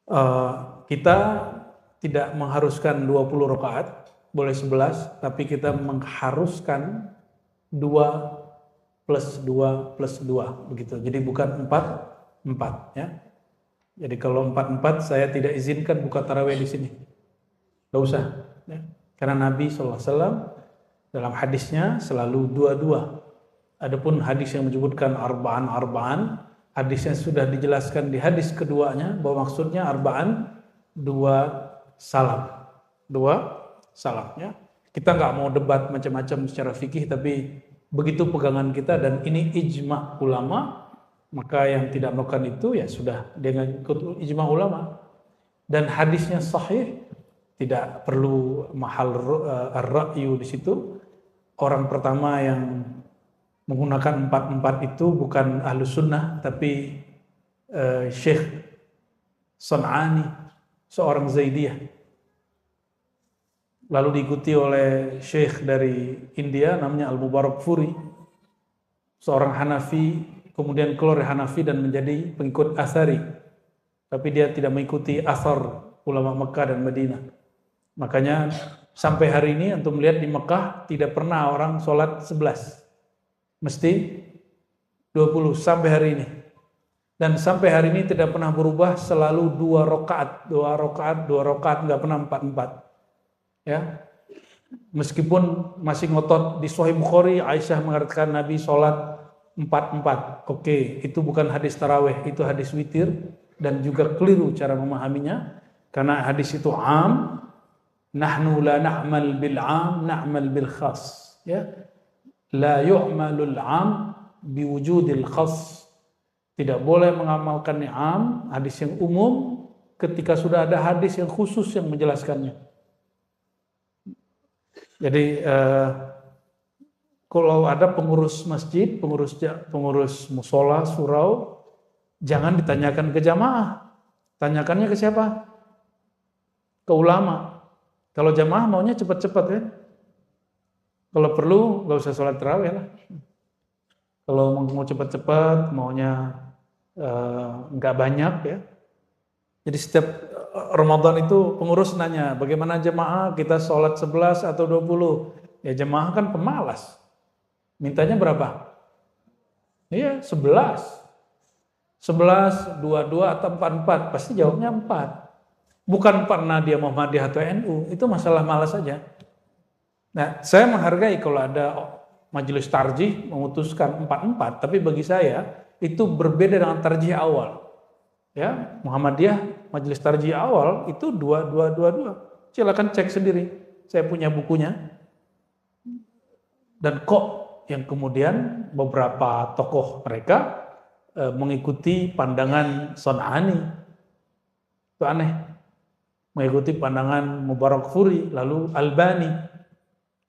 Eh, kita tidak mengharuskan 20 rakaat, boleh 11, tapi kita mengharuskan 2 plus 2 plus 2 begitu. Jadi bukan 4 4 ya. Jadi kalau 4 4 saya tidak izinkan buka tarawih di sini. Gak usah ya. Karena Nabi SAW dalam hadisnya selalu dua-dua. Adapun hadis yang menyebutkan arba'an, hadisnya sudah dijelaskan di hadis keduanya bahwa maksudnya arba'an dua salam. Dua salam ya. Kita nggak mau debat macam-macam secara fikih, tapi begitu pegangan kita dan ini ijma ulama, maka yang tidak melakukan itu ya sudah dengan ikut ijma ulama. Dan hadisnya sahih, tidak perlu mahal ar-ra'yu di situ. Orang pertama yang menggunakan 4-4 itu bukan ahlu sunnah, tapi Syekh San'ani, seorang Zaidiyah. Lalu diikuti oleh Syekh dari India, namanya Al-Mubarakfuri, seorang Hanafi, kemudian keluar dari Hanafi dan menjadi pengikut Athari. Tapi dia tidak mengikuti athar ulama Mekah dan Madinah. Makanya sampai hari ini antum melihat di Mekah tidak pernah orang sholat 11. Mesti 20 sampai hari ini. Dan sampai hari ini tidak pernah berubah, selalu 2 rakaat, 2 rakaat, nggak pernah 4-4. Ya. Meskipun masih ngotot di Sahih Bukhari, Aisyah mengatakan Nabi sholat 4-4. Oke, itu bukan hadis tarawih, itu hadis witir dan juga keliru cara memahaminya. Karena hadis itu am, nahnu la na'mal bil am, na'mal bil khas. Ya. La yu'malul am biwujudil khas. Tidak boleh mengamalkan am, hadis yang umum, ketika sudah ada hadis yang khusus yang menjelaskannya. Jadi kalau ada pengurus masjid, pengurus musola, surau, jangan ditanyakan ke jamaah. Tanyakannya ke siapa? Ke ulama. Kalau jamaah maunya cepat-cepat kan? Kalau perlu nggak usah sholat tarawih lah. Kalau mau cepat-cepat, maunya nggak banyak ya. Jadi setiap Ramadan itu pengurus nanya, bagaimana jemaah kita sholat 11 atau 20? Ya jemaah kan pemalas. Mintanya berapa? Iya 11. 11, 22 atau 44, pasti jawabnya 4. Bukan karena dia Muhammadiyah atau NU, itu masalah malas saja. Nah, saya menghargai kalau ada majelis tarjih memutuskan 4-4, tapi bagi saya itu berbeda dengan tarjih awal. Ya, Muhammadiyah majelis tarjih awal itu 2-2-2-2. Silakan cek sendiri. Saya punya bukunya. Dan kok yang kemudian beberapa tokoh mereka mengikuti pandangan Son'ani. Itu aneh. Mengikuti pandangan Mubarakfuri, lalu Albani.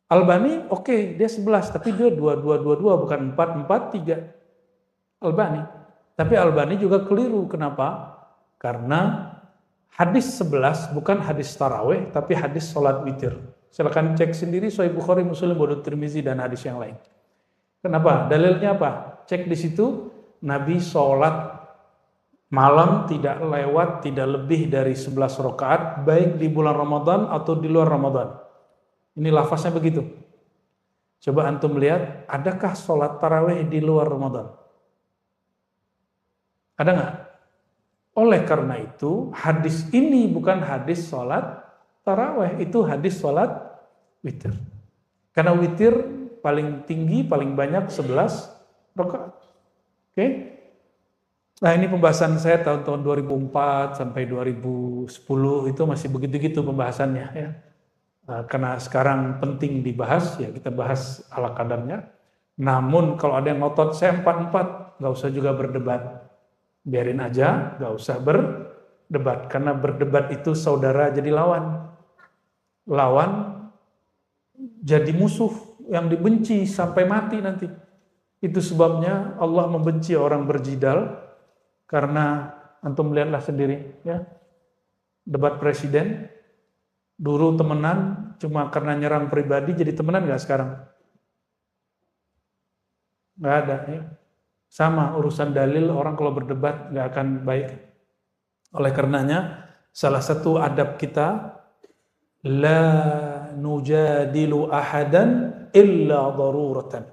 Albani oke, dia 11, tapi dia 2-2-2-2, bukan 4-4-3. Albani. Tapi Albani juga keliru. Kenapa? Karena hadis 11 bukan hadis tarawih, tapi hadis sholat witir. Silakan cek sendiri Sahih Bukhari, Muslim, Abu Tirmizi dan hadis yang lain. Kenapa? Dalilnya apa? Cek di situ, Nabi sholat malam tidak lewat, tidak lebih dari 11 rakaat, baik di bulan Ramadan atau di luar Ramadan. Ini lafaznya begitu. Coba antum lihat, adakah sholat tarawih di luar Ramadan? Ada nggak? Oleh karena itu, hadis ini bukan hadis sholat tarawih, itu hadis sholat witir. Karena witir paling tinggi, paling banyak 11 rakaat. Oke? Nah ini pembahasan saya tahun-tahun 2004 sampai 2010 itu masih begitu-gitu pembahasannya ya. Karena sekarang penting dibahas, ya kita bahas ala kadarnya. Namun kalau ada yang ngotot, saya 4-4, nggak usah juga berdebat. Biarin aja, gak usah berdebat. Karena berdebat itu saudara jadi lawan. Lawan jadi musuh yang dibenci sampai mati nanti. Itu sebabnya Allah membenci orang berjidal. Karena antum lihatlah sendiri ya. Debat presiden. Dulu temenan cuma karena nyerang pribadi, jadi temenan gak sekarang? Gak ada ya. Sama urusan dalil, orang kalau berdebat nggak akan baik. Oleh karenanya Salah satu adab kita, la nujadilu ahadan illa daruratan.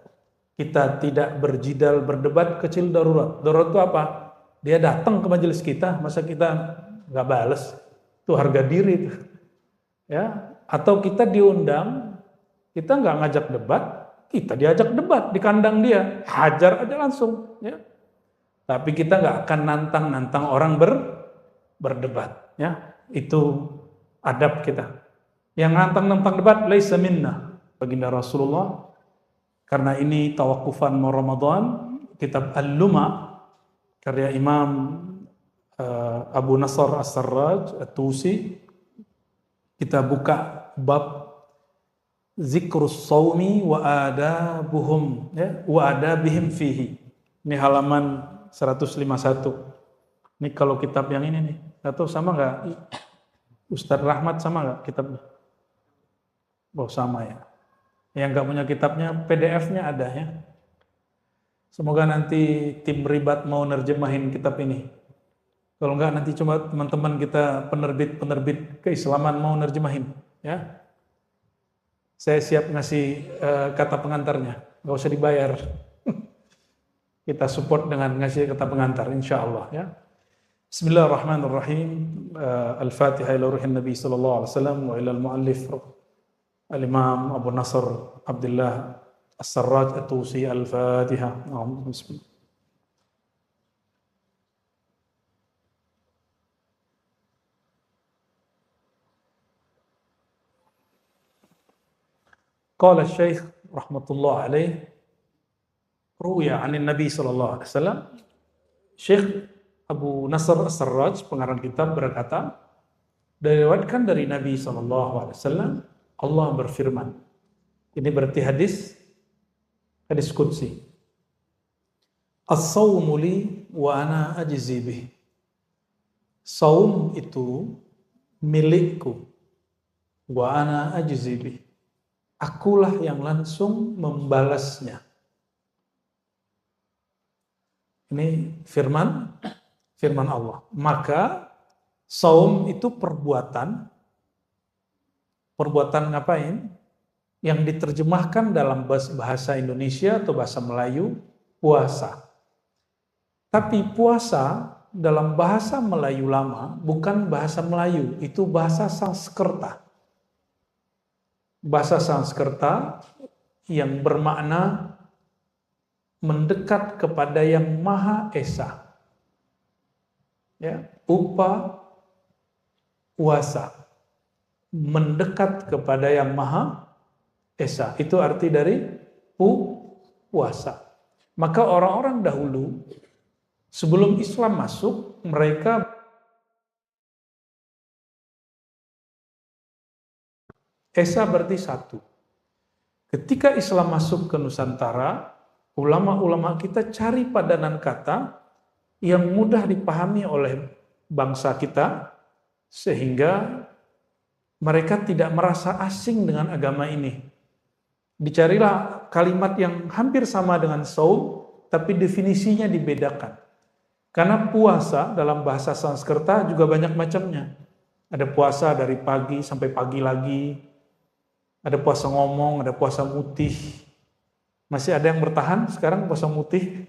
Kita tidak berjidal berdebat kecil darurat. Darurat itu apa? Dia datang ke majelis kita, masa kita nggak balas? Itu harga diri itu. Ya, atau kita diundang, kita nggak ngajak debat, kita diajak debat di kandang dia, hajar aja langsung. Ya. Tapi kita nggak akan nantang orang berdebat. Ya, itu adab kita. Yang nantang debat, laisa minna, baginda Rasulullah. Karena ini tawakufan mau Ramadan, kitab Al-Luma, karya Imam Abu Nasr As-Sarraj At-Tusi. Kita buka bab zikrus saumi wa adabuhum, ya, wa adabihim fihi. Ini halaman 151. Ini kalau kitab yang ini nih, atau sama nggak? Ustadz Rahmat sama nggak kitabnya? Oh sama ya. Yang nggak punya kitabnya, PDF-nya ada ya. Semoga nanti tim ribat mau nerjemahin kitab ini. Kalau nggak nanti cuma teman-teman kita penerbit keislaman mau nerjemahin, ya. Saya siap ngasih kata pengantarnya, nggak usah dibayar. Kita support dengan ngasih kata pengantar, insya Allah ya. Bismillahirrahmanirrahim. Al-Fatihah ila ruhin Nabi sallallahu alaihi wasallam wa ila al-muallif Al-Imam Abu Nasr Abdullah As-Sarraj At-Tusi. Al-Fatihah. Bismillah. Qala Syekh rahmatullah alaih, ruya 'an Nabi sallallahu alaihi wasallam. Syekh Abu Nasr As-Sarraj pengarang kitab berkata, diriwayatkan dari Nabi sallallahu alaihi wasallam, Allah berfirman. Ini berarti hadis qudsi. As-sawmu li wa ana ajzi bih. Saum itu milikku, wa ana ajzi bih. Akulah yang langsung membalasnya. Ini firman Allah. Maka saum itu perbuatan ngapain? Yang diterjemahkan dalam bahasa Indonesia atau bahasa Melayu, puasa. Tapi puasa dalam bahasa Melayu lama bukan bahasa Melayu, itu bahasa Sanskerta. Bahasa Sanskerta yang bermakna mendekat kepada yang Maha Esa. Ya, uasa. Mendekat kepada yang Maha Esa. Itu arti dari puasa. Maka orang-orang dahulu sebelum Islam masuk, mereka Esa berarti satu. Ketika Islam masuk ke Nusantara, ulama-ulama kita cari padanan kata yang mudah dipahami oleh bangsa kita, sehingga mereka tidak merasa asing dengan agama ini. Dicarilah kalimat yang hampir sama dengan saum, tapi definisinya dibedakan. Karena puasa dalam bahasa Sanskerta juga banyak macamnya. Ada puasa dari pagi sampai pagi lagi, ada puasa ngomong, ada puasa mutih. Masih ada yang bertahan sekarang puasa mutih.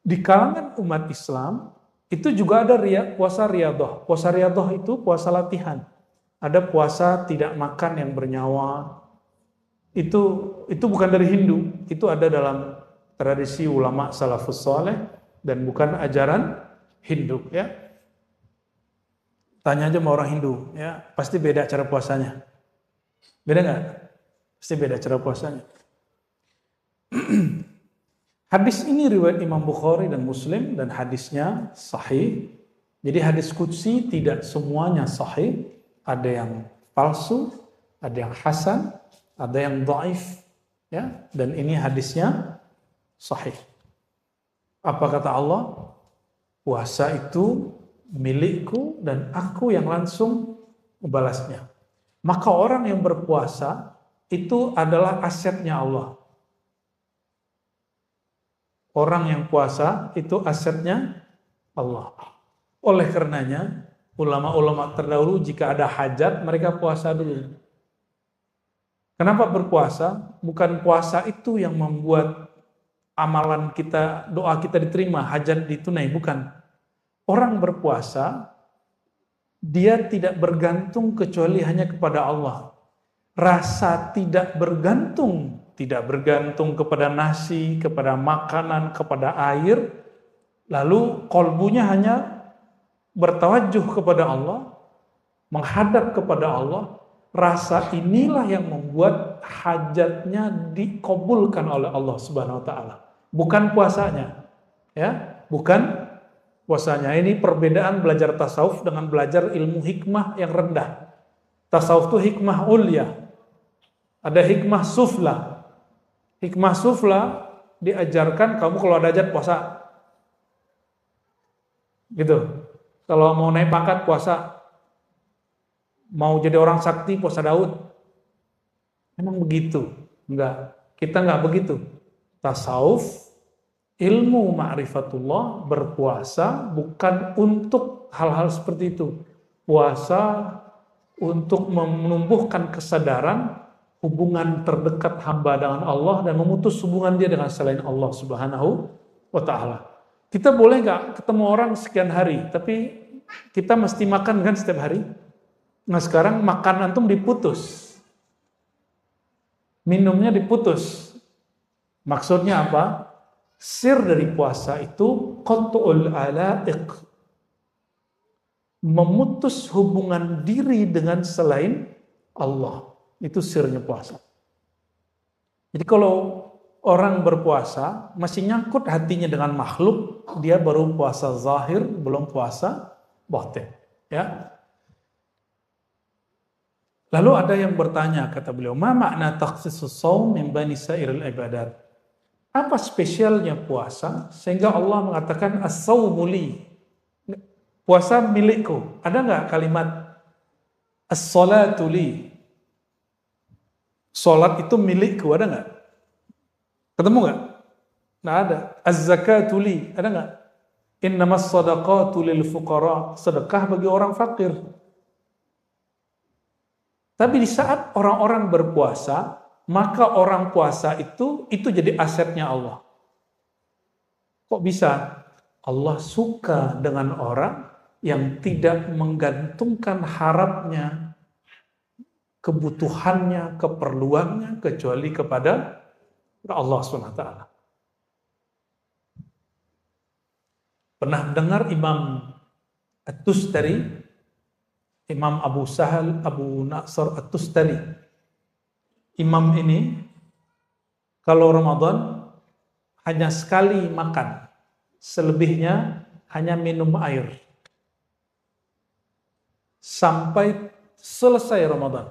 Di kalangan umat Islam, itu juga ada puasa riyadhah. Puasa riyadhah itu puasa latihan. Ada puasa tidak makan yang bernyawa. Itu bukan dari Hindu. Itu ada dalam tradisi ulama salafus saleh dan bukan ajaran Hindu. Ya, tanya aja sama orang Hindu. Ya, pasti beda cara puasanya. Beda nggak? Pasti beda cara puasanya. Hadis ini riwayat Imam Bukhari dan Muslim dan hadisnya sahih. Jadi hadis qudsi tidak semuanya sahih. Ada yang palsu, ada yang hasan, ada yang dhaif. Ya, dan ini hadisnya sahih. Apa kata Allah? Puasa itu milikku dan aku yang langsung membalasnya. Maka orang yang berpuasa itu adalah asetnya Allah. Orang yang puasa itu asetnya Allah. Oleh karenanya, ulama-ulama terdahulu jika ada hajat, mereka puasa dulu. Kenapa berpuasa? Bukan puasa itu yang membuat amalan kita, doa kita diterima, hajat ditunai, bukan. Orang berpuasa, dia tidak bergantung kecuali hanya kepada Allah. Rasa tidak bergantung kepada nasi, kepada makanan, kepada air, lalu kolbunya hanya bertawajuh kepada Allah, menghadap kepada Allah. Rasa inilah yang membuat hajatnya dikabulkan oleh Allah Subhanahu wa taala. Bukan puasanya. Ya, bukan puasanya. Ini perbedaan belajar tasawuf dengan belajar ilmu hikmah yang rendah. Tasawuf itu hikmah ulya. Ada hikmah sufla. Hikmah sufla diajarkan kamu kalau ada hajat puasa. Gitu. Kalau mau naik pangkat puasa. Mau jadi orang sakti puasa Daud. Emang begitu? Enggak. Kita enggak begitu. Tasawuf, ilmu ma'rifatullah, berpuasa bukan untuk hal-hal seperti itu. Puasa untuk menumbuhkan kesadaran hubungan terdekat hamba dengan Allah dan memutus hubungan dia dengan selain Allah Subhanahu wa taala. Kita boleh enggak ketemu orang sekian hari, tapi kita mesti makan kan setiap hari? Nah sekarang makan antum diputus. Minumnya diputus. Maksudnya apa? Sir dari puasa itu qat'ul ala'iq. Memutus hubungan diri dengan selain Allah. Itu sirnya puasa. Jadi kalau orang berpuasa masih nyangkut hatinya dengan makhluk, dia baru puasa zahir, belum puasa batin. Ya. Lalu ada yang bertanya, kata beliau, ma makna takhsisus shaum min bani sairil ibadat? Apa spesialnya puasa sehingga Allah mengatakan as-shaumu li? Puasa milikku. Ada enggak kalimat as-salatu li? Salat itu milikku, ada enggak? Ketemu enggak? Nah ada. Az-zakatu li, ada enggak? Innamas shadaqatu lil fuqara. Sedekah bagi orang fakir. Tapi di saat orang-orang berpuasa, maka orang puasa itu jadi asetnya Allah. Kok bisa? Allah suka dengan orang yang tidak menggantungkan harapnya, kebutuhannya, keperluannya, kecuali kepada Allah SWT. Pernah dengar Imam At-Tustari, Imam Abu Sahal, Abu Nasr At-Tustari. Imam ini kalau Ramadan hanya sekali makan, selebihnya hanya minum air. Sampai selesai Ramadan.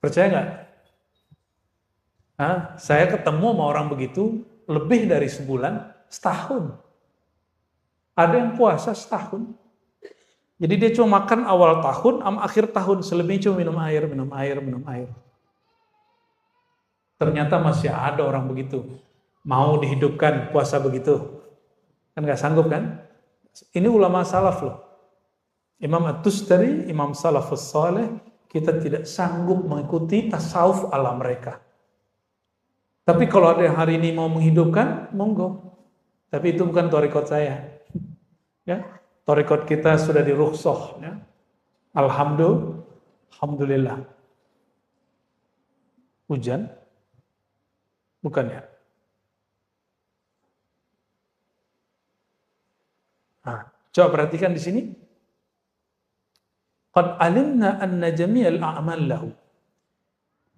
Percaya nggak? Saya ketemu sama orang begitu lebih dari sebulan, setahun. Ada yang puasa setahun. Jadi dia cuma makan awal tahun, sama akhir tahun, selebihnya cuma minum air. Ternyata masih ada orang begitu. Mau dihidupkan puasa begitu. Kan gak sanggup kan? Ini ulama salaf loh. Imam At-Tustari, Imam Salafus Saleh, kita tidak sanggup mengikuti tasawuf ala mereka. Tapi kalau ada yang hari ini mau menghidupkan, monggo. Tapi itu bukan thariqat saya. Ya. Thariqat kita sudah dirukhsah, ya. Alhamdulillah. Hujan? Bukan ya? Nah, coba perhatikan di sini. Qad alimna anna jami'al a'mal lahu.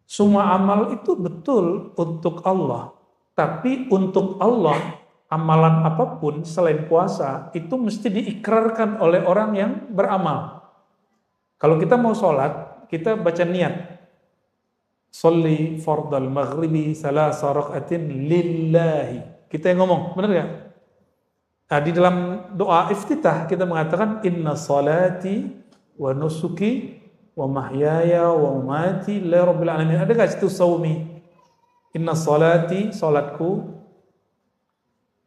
Semua amal itu betul untuk Allah, tapi untuk Allah amalan apapun selain puasa itu mesti diikrarkan oleh orang yang beramal. Kalau kita mau sholat, kita baca niat. Sholli fardal maghribi salasa raka'atin lillahi. Kita yang ngomong, benar gak? Nah, di dalam doa iftitah kita mengatakan inna salati wa nusuki wa mahyaya wa mamati lillahi rabbil alamin. Ada gak situ saumi? Inna salati, salatku,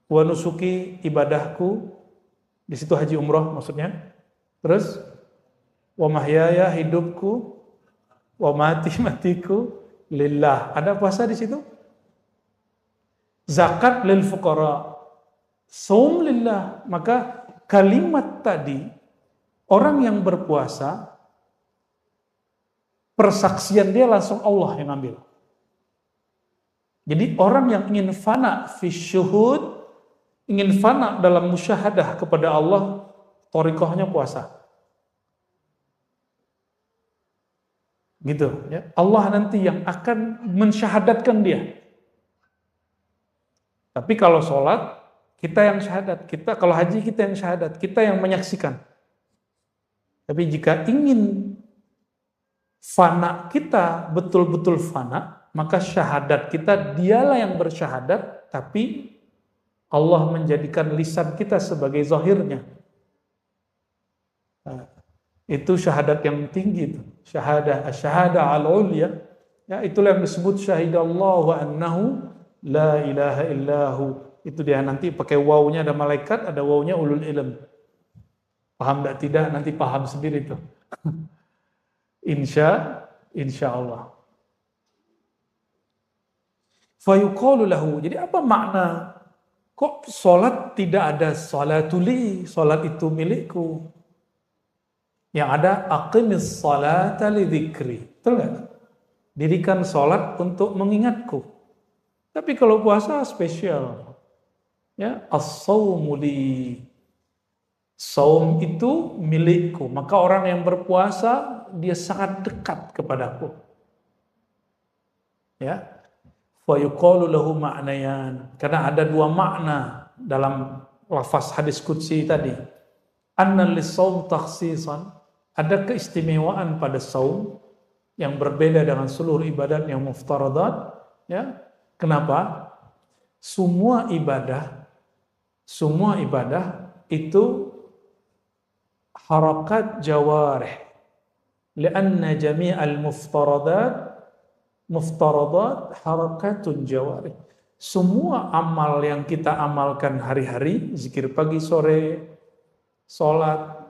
wa nusuki, ibadahku, Di situ haji umroh maksudnya. Terus wa mahyaya, hidupku, wa matiku lillah. Ada puasa di situ? Zakat lil fuqara. Shaum lillah. Maka kalimat tadi, orang yang berpuasa, persaksian dia langsung Allah yang ambil. Jadi orang yang ingin fana fi syuhud, ingin fana dalam musyahadah kepada Allah, thariqahnya puasa. Gitu ya. Allah nanti yang akan mensyahadatkan dia. Tapi kalau sholat, kita yang syahadat. Kalau haji kita yang syahadat, kita yang menyaksikan. Tapi jika ingin fana kita betul-betul fana, maka syahadat kita dialah yang bersyahadat, tapi Allah menjadikan lisan kita sebagai zahirnya. Nah, itu syahadat yang tinggi itu. Syahadah al-ulya. Ya, itulah yang disebut syahidallahu annahu la ilaha illahu. Itu dia nanti pakai wawunya ada malaikat, ada wawunya ulul ilm. Paham tidak? Nanti paham sendiri itu. Insya Allah. Fayuqalu lahu. Jadi apa makna? Kok sholat tidak ada sholatuli, sholat itu milikku? Yang ada aqimis sholata li dzikri. Betul nggak? Dirikan sholat untuk mengingatku. Tapi kalau puasa spesial. Ya, as-shaumu li. Saum itu milikku. Maka orang yang berpuasa dia sangat dekat kepadaku. Ya. Fa yuqalu lahu ma'nayan. Karena ada dua makna dalam lafaz hadis qudsi tadi. Anna lis-shaum takhsisan. Ada keistimewaan pada saum yang berbeda dengan seluruh ibadat yang muftaradat, ya. Kenapa? Semua ibadah itu harakat jawarih. Lianna jami'al muftaradat harakatun jawarih. Semua amal yang kita amalkan hari-hari, zikir pagi sore, sholat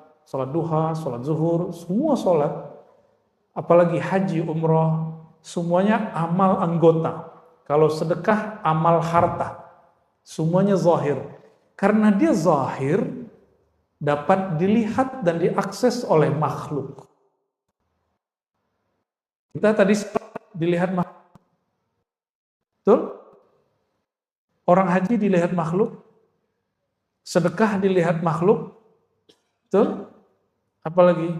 duha, sholat zuhur, semua sholat, apalagi haji, umroh, semuanya amal anggota. Kalau sedekah, amal harta. Semuanya zahir. Karena dia zahir, dapat dilihat dan diakses oleh makhluk. Kita tadi dilihat makhluk. Betul? Orang haji dilihat makhluk. Sedekah dilihat makhluk. Betul? Apalagi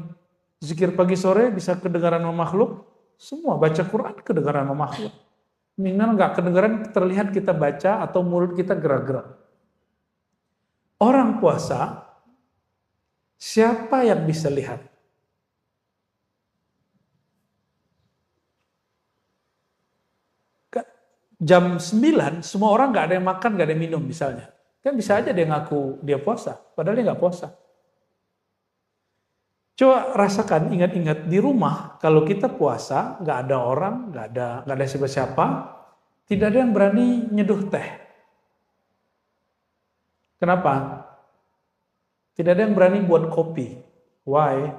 zikir pagi sore bisa kedengaran sama makhluk. Semua baca Quran kedengaran sama makhluk. Minimal nggak kedengaran terlihat kita baca atau mulut kita gerak-gerak. Orang puasa, siapa yang bisa lihat? Jam 9, semua orang nggak ada yang makan, nggak ada yang minum misalnya. Kan bisa aja dia ngaku dia puasa, padahal dia nggak puasa. Coba rasakan, ingat-ingat di rumah kalau kita puasa, nggak ada orang, nggak ada siapa-siapa, tidak ada yang berani nyeduh teh. Kenapa? Tidak ada yang berani buat kopi. Why?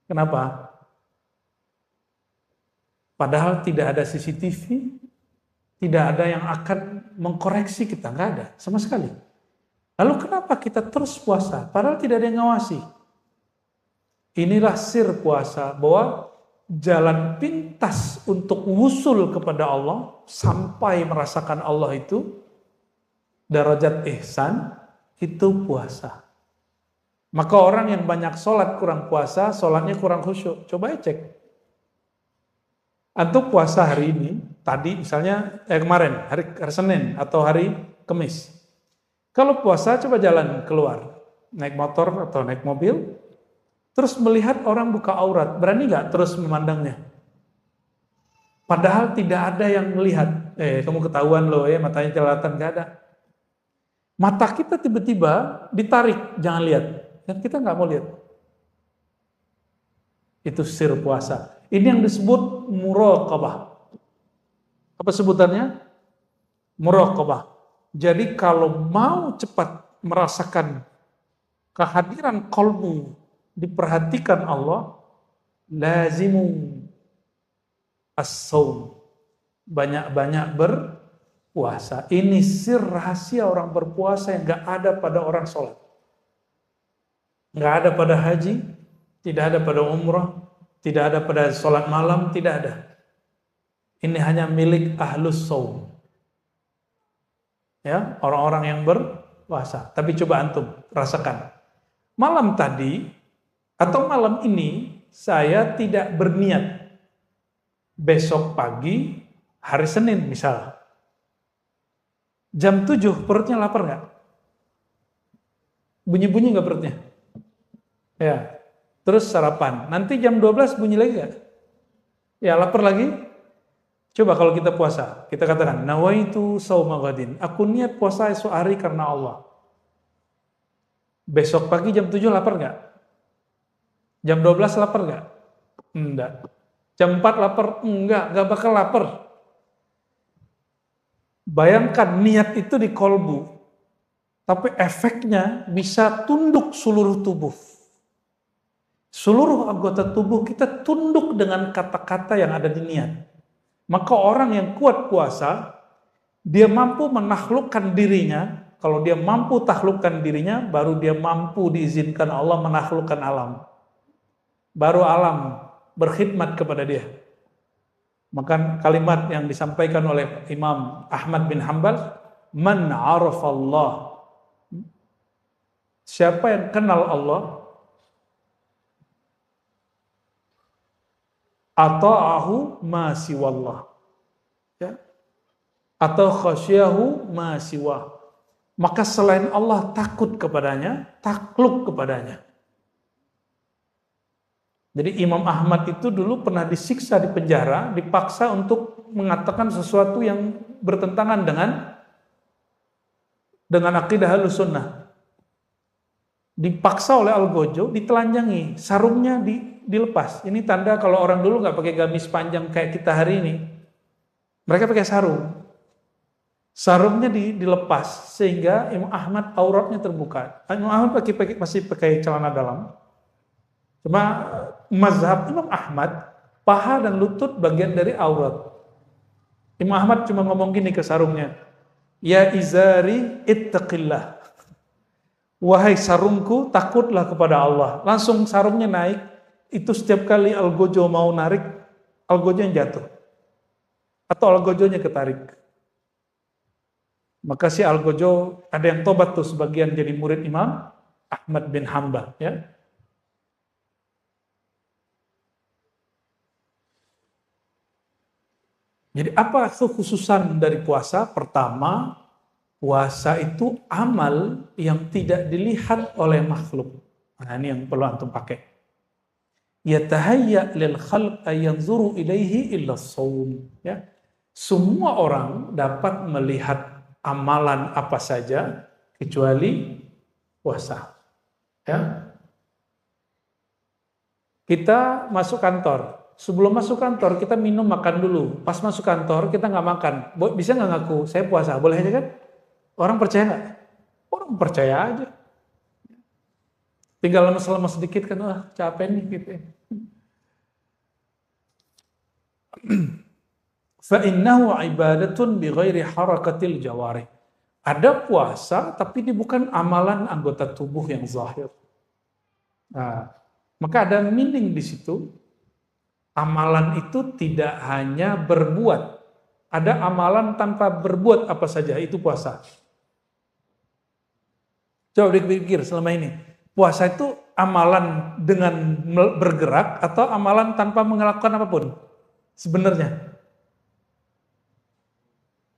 Kenapa? Padahal tidak ada CCTV, tidak ada yang akan mengkoreksi kita, nggak ada sama sekali. Lalu kenapa kita terus puasa? Padahal tidak ada yang ngawasi. Inilah sir puasa, bahwa jalan pintas untuk wusul kepada Allah, sampai merasakan Allah itu, darajat ihsan, itu puasa. Maka orang yang banyak sholat kurang puasa, sholatnya kurang khusyuk. Coba cek. Antum puasa hari ini, tadi misalnya kemarin, hari Senin atau hari Kamis. Kalau puasa coba jalan keluar, naik motor atau naik mobil, terus melihat orang buka aurat, berani nggak terus memandangnya? Padahal tidak ada yang melihat. Kamu ketahuan loh ya, matanya jelalatan, nggak ada. Mata kita tiba-tiba ditarik, jangan lihat. Dan kita nggak mau lihat. Itu sir puasa. Ini yang disebut muraqabah. Apa sebutannya? Muraqabah. Jadi kalau mau cepat merasakan kehadiran qalbu diperhatikan Allah, lazimu as-saum, banyak-banyak berpuasa. Ini sir rahasia orang berpuasa yang gak ada pada orang sholat, gak ada pada haji, tidak ada pada umrah, tidak ada pada sholat malam, tidak ada. Ini hanya milik ahlus saum, ya, orang-orang yang berpuasa. Tapi coba antum rasakan, malam tadi atau malam ini saya tidak berniat besok pagi hari Senin misal jam 7 perutnya lapar nggak? Bunyi-bunyi nggak perutnya? Ya. Terus sarapan. Nanti jam 12 bunyi lagi nggak? Ya, lapar lagi. Coba kalau kita puasa, kita katakan nawaitu shauma ghadin. Aku niat puasa esok hari karena Allah. Besok pagi jam 7 lapar nggak? Jam 12 lapar nggak? Enggak. Jam 4 lapar? Enggak bakal lapar. Bayangkan niat itu di kolbu, tapi efeknya bisa tunduk seluruh tubuh. Seluruh anggota tubuh kita tunduk dengan kata-kata yang ada di niat. Maka orang yang kuat puasa, dia mampu menaklukkan dirinya. Kalau dia mampu taklukkan dirinya, baru dia mampu diizinkan Allah menaklukkan alam. Baru alam berkhidmat kepada dia. Maka kalimat yang disampaikan oleh Imam Ahmad bin Hanbal, man arafallah, siapa yang kenal Allah, ata'ahu ma siwallah, ya, atau khasyahu ma siwah, maka selain Allah takut kepadanya, takluk kepadanya. Jadi Imam Ahmad itu dulu pernah disiksa di penjara, dipaksa untuk mengatakan sesuatu yang bertentangan dengan akidah Ahlussunnah. Dipaksa oleh Algojo, ditelanjangi, sarungnya dilepas. Ini tanda kalau orang dulu nggak pakai gamis panjang kayak kita hari ini. Mereka pakai sarung. Sarungnya dilepas sehingga Imam Ahmad auratnya terbuka. Imam Ahmad masih pakai celana dalam. Cuma mazhab Imam Ahmad, paha dan lutut bagian dari aurat. Imam Ahmad cuma ngomong gini ke sarungnya, ya izari ittaqillah, wahai sarungku takutlah kepada Allah. Langsung sarungnya naik. Itu setiap kali Algojo mau narik, Algojo yang jatuh atau Algojonya ketarik. Maka si Algojo ada yang tobat tuh, sebagian jadi murid Imam Ahmad bin Hanbal, ya. Jadi apa kekhususan dari puasa? Pertama, puasa itu amal yang tidak dilihat oleh makhluk. Nah, ini yang perlu antum pakai. Yatahayya lil khalq ayanzuru ilaihi illa shaum, ya. Semua orang dapat melihat amalan apa saja kecuali puasa. Ya. Kita masuk kantor. Sebelum masuk kantor kita minum makan dulu. Pas masuk kantor kita nggak makan. Bisa nggak ngaku saya puasa? Boleh aja kan? Orang percaya nggak? Orang percaya aja. Tinggal lemes-lemes sedikit kan, wah capek nih gitu. Fa innahu ibadatun bi ghairi harakatil jawarih. Ada puasa tapi ini bukan amalan anggota tubuh yang zahir. Nah, maka ada meaning di situ. Amalan itu tidak hanya berbuat. Ada amalan tanpa berbuat apa saja, itu puasa. Coba dipikir selama ini. Puasa itu amalan dengan bergerak atau amalan tanpa melakukan apapun? Sebenarnya.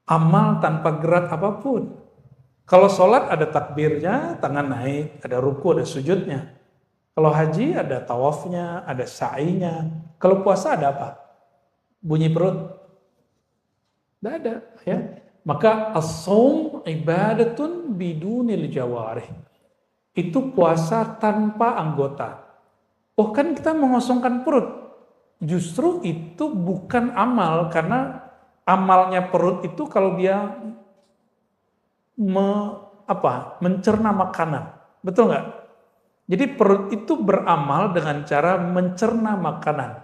Amal tanpa gerak apapun. Kalau sholat ada takbirnya, tangan naik, ada ruku, ada sujudnya. Kalau haji ada tawafnya, ada sa'inya. Kalau puasa ada apa? Bunyi perut? Tidak ada. Ya. Maka as-shaum ibadatun bidunil jawarih. Itu puasa tanpa anggota. Oh kan kita mengosongkan perut. Justru itu bukan amal. Karena amalnya perut itu kalau dia mencerna makanan. Betul nggak? Jadi perut itu beramal dengan cara mencerna makanan.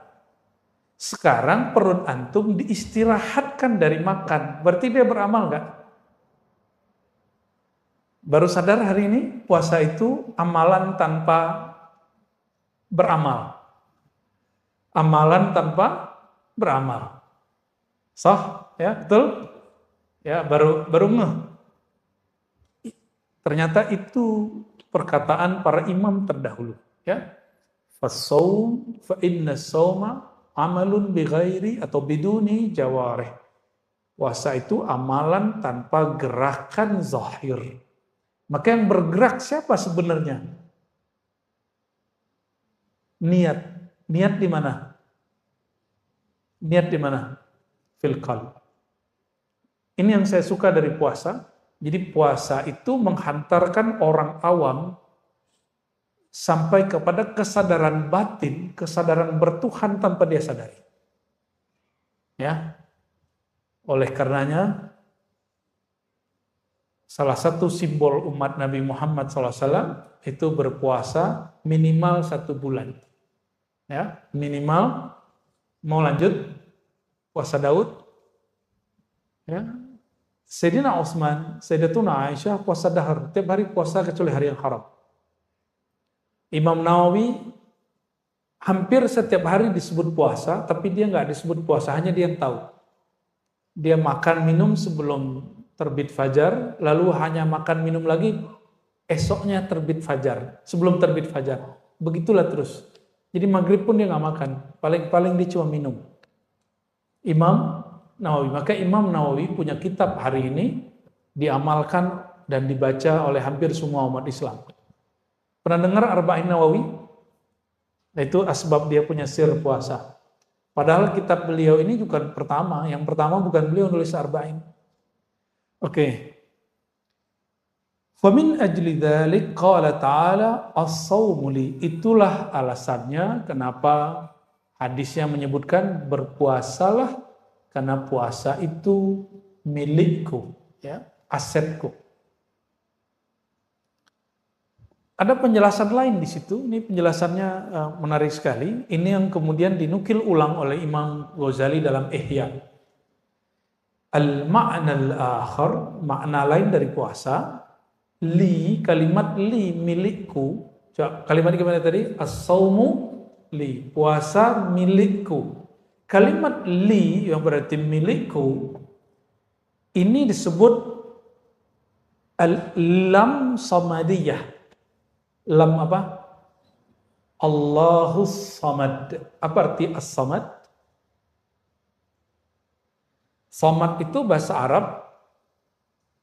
Sekarang perut antum diistirahatkan dari makan. Berarti dia beramal nggak? Baru sadar hari ini puasa itu amalan tanpa beramal. Amalan tanpa beramal. Sah? Ya, betul? Ya, baru ngeh. Ternyata itu perkataan para imam terdahulu, ya. Fasawm fa inna sawma amalun bighairi atau biduni jawarih. Puasa itu amalan tanpa gerakan zahir. Maka yang bergerak siapa sebenarnya? Niat. Niat di mana? Niat di mana? Fil qalb. Ini yang saya suka dari puasa. Jadi puasa itu menghantarkan orang awam sampai kepada kesadaran batin, kesadaran bertuhan tanpa dia sadari. Ya. Oleh karenanya, salah satu simbol umat Nabi Muhammad SAW itu berpuasa minimal 1 bulan. Ya, minimal. Mau lanjut? Puasa Daud. Ya. Sayyidina Utsman, Sayyidatuna Aisyah puasa dahar, tiap hari puasa kecuali hari yang haram. Imam Nawawi hampir setiap hari disebut puasa, tapi dia nggak disebut puasa, hanya dia yang tahu. Dia makan minum sebelum terbit fajar, lalu hanya makan minum lagi esoknya terbit fajar, sebelum terbit fajar. Begitulah terus. Jadi maghrib pun dia nggak makan, paling-paling dia cuma minum. Imam Nawawi. Maka Imam Nawawi punya kitab hari ini diamalkan dan dibaca oleh hampir semua umat Islam. Pernah dengar Arba'in Nawawi? Nah, itu asbab dia punya sir puasa. Padahal kitab beliau ini bukan pertama. Yang pertama bukan beliau nulis Arba'in. Oke. Famin ajli dzalik qala ta'ala as-shaumu li. Itulah alasannya kenapa hadisnya menyebutkan berpuasalah, karena puasa itu milikku, ya, asetku. Ada penjelasan lain di situ. Ini penjelasannya menarik sekali. Ini yang kemudian dinukil ulang oleh Imam Ghazali dalam Ihya. Al-ma'na al-akhar, makna lain dari puasa, li, kalimat li milikku. Kalimat gimana tadi? As-shaumu li, puasa milikku. Kalimat li yang berarti milikku ini disebut lam samadiyah. Lam apa? Allahus samad. Apa arti as-samad? Samad itu bahasa Arab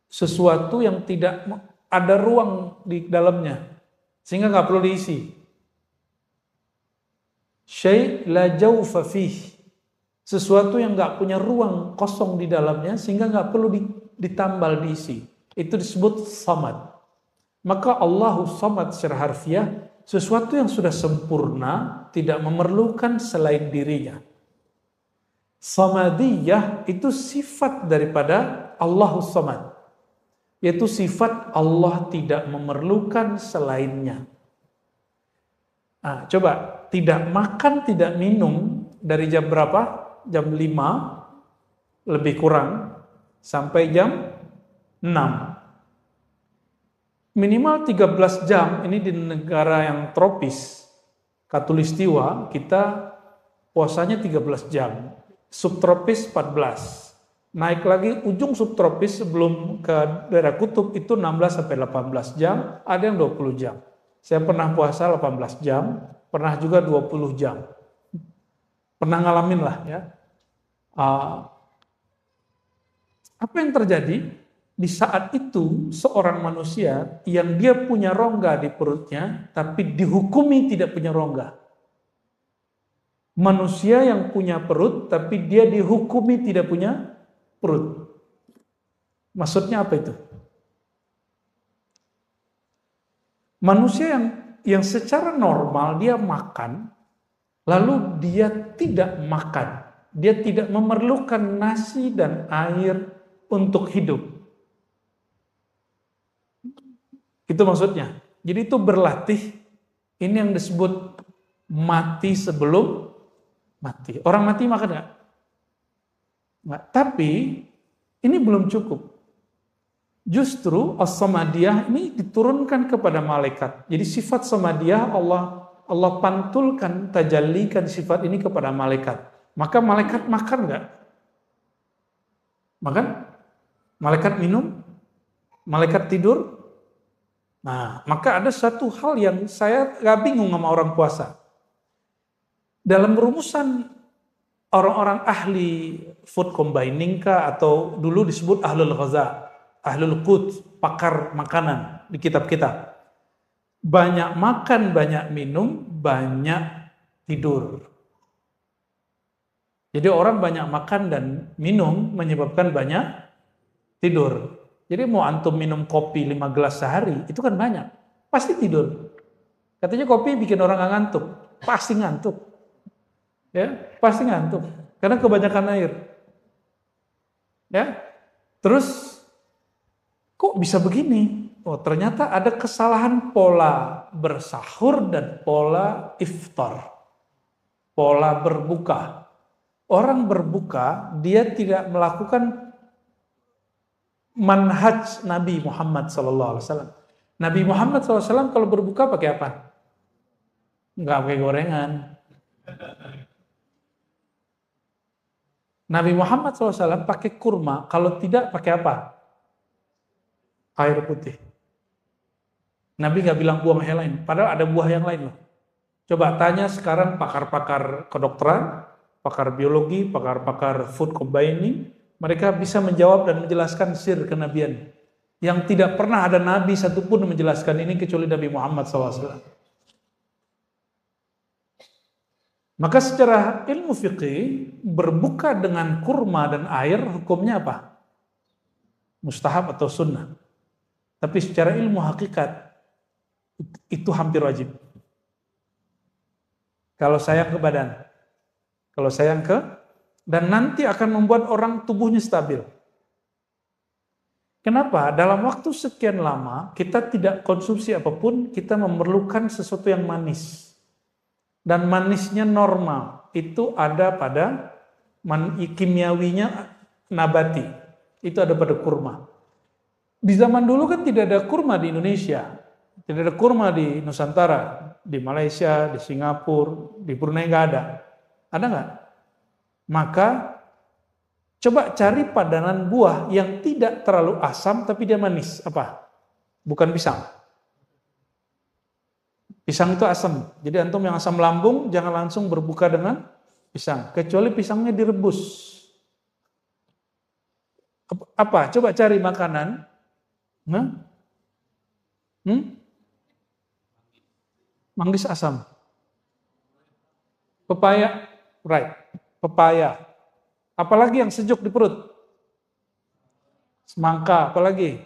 sesuatu yang tidak ada ruang di dalamnya sehingga nggak perlu diisi. Syai' la jawfa fih. Sesuatu yang nggak punya ruang kosong di dalamnya sehingga nggak perlu ditambal diisi. Itu disebut samad. Maka Allahu samad secara harfiah sesuatu yang sudah sempurna tidak memerlukan selain dirinya. Samadiyah itu sifat daripada Allahu samad, yaitu sifat Allah tidak memerlukan selainnya. Nah, coba tidak makan, tidak minum dari jam berapa? Jam 5 lebih kurang sampai jam 6. Minimal 13 jam, ini di negara yang tropis, Khatulistiwa, kita puasanya 13 jam. Subtropis 14. Naik lagi ujung subtropis sebelum ke daerah kutub itu 16 sampai 18 jam, ada yang 20 jam. Saya pernah puasa 18 jam, pernah juga 20 jam. Pernah ngalamin lah ya. Apa yang terjadi di saat itu seorang manusia yang dia punya rongga di perutnya tapi dihukumi tidak punya rongga. Manusia yang punya perut tapi dia dihukumi tidak punya perut. Maksudnya apa itu? Manusia yang secara normal dia makan lalu dia tidak makan. Dia tidak memerlukan nasi dan air untuk hidup. Itu maksudnya. Jadi itu berlatih Ini yang disebut mati sebelum mati. Orang mati makan nggak? Nggak. Tapi ini belum cukup. Justru as-samadiyah ini diturunkan kepada malaikat. Jadi sifat samadiyah Allah pantulkan, tajallikan sifat ini kepada malaikat. Maka malaikat makan nggak? Makan? Malaikat minum? Malaikat tidur? Nah, maka ada satu hal yang saya gak bingung sama orang puasa. Dalam rumusan orang-orang ahli food combining kah, atau dulu disebut ahlul ghaza, ahlul qut, pakar makanan di kitab-kitab. Banyak makan, banyak minum, banyak tidur. Jadi orang banyak makan dan minum menyebabkan banyak tidur. Jadi mau antum minum kopi 5 gelas sehari, itu kan banyak. Pasti tidur. Katanya kopi bikin orang nggak ngantuk. Pasti ngantuk. Ya, pasti ngantuk. Karena kebanyakan air. Ya. Terus, kok bisa begini? Oh, ternyata ada kesalahan pola bersahur dan pola iftar. Pola berbuka. Orang berbuka, dia tidak melakukan manhaj Nabi Muhammad SAW. Nabi Muhammad SAW kalau berbuka pakai apa? Enggak pakai gorengan. Nabi Muhammad SAW pakai kurma, kalau tidak pakai apa? Air putih. Nabi nggak bilang buah yang lain, padahal ada buah yang lain loh. Coba tanya sekarang pakar-pakar kedokteran, pakar biologi, pakar-pakar food combining, mereka bisa menjawab dan menjelaskan sir kenabian. Yang tidak pernah ada nabi satupun menjelaskan ini kecuali Nabi Muhammad SAW. Maka secara ilmu fikih, berbuka dengan kurma dan air hukumnya apa? Mustahab atau sunnah. Tapi secara ilmu hakikat, itu hampir wajib. Kalau sayang ke badan. Kalau sayang ke dan nanti akan membuat orang tubuhnya stabil. Kenapa? Dalam waktu sekian lama, kita tidak konsumsi apapun, kita memerlukan sesuatu yang manis. Dan manisnya normal. Itu ada pada kimiawinya nabati. Itu ada pada kurma. Di zaman dulu kan tidak ada kurma di Indonesia. Tidak ada kurma di Nusantara. Di Malaysia, di Singapura, di Brunei nggak ada. Ada nggak? Maka coba cari padanan buah yang tidak terlalu asam tapi dia manis. Apa? Bukan pisang. Pisang itu asam. Jadi antum yang asam lambung jangan langsung berbuka dengan pisang. Kecuali pisangnya direbus. Apa? Coba cari makanan. Manggis asam. Pepaya. Right. Pepaya. Apalagi yang sejuk di perut? Semangka, apalagi?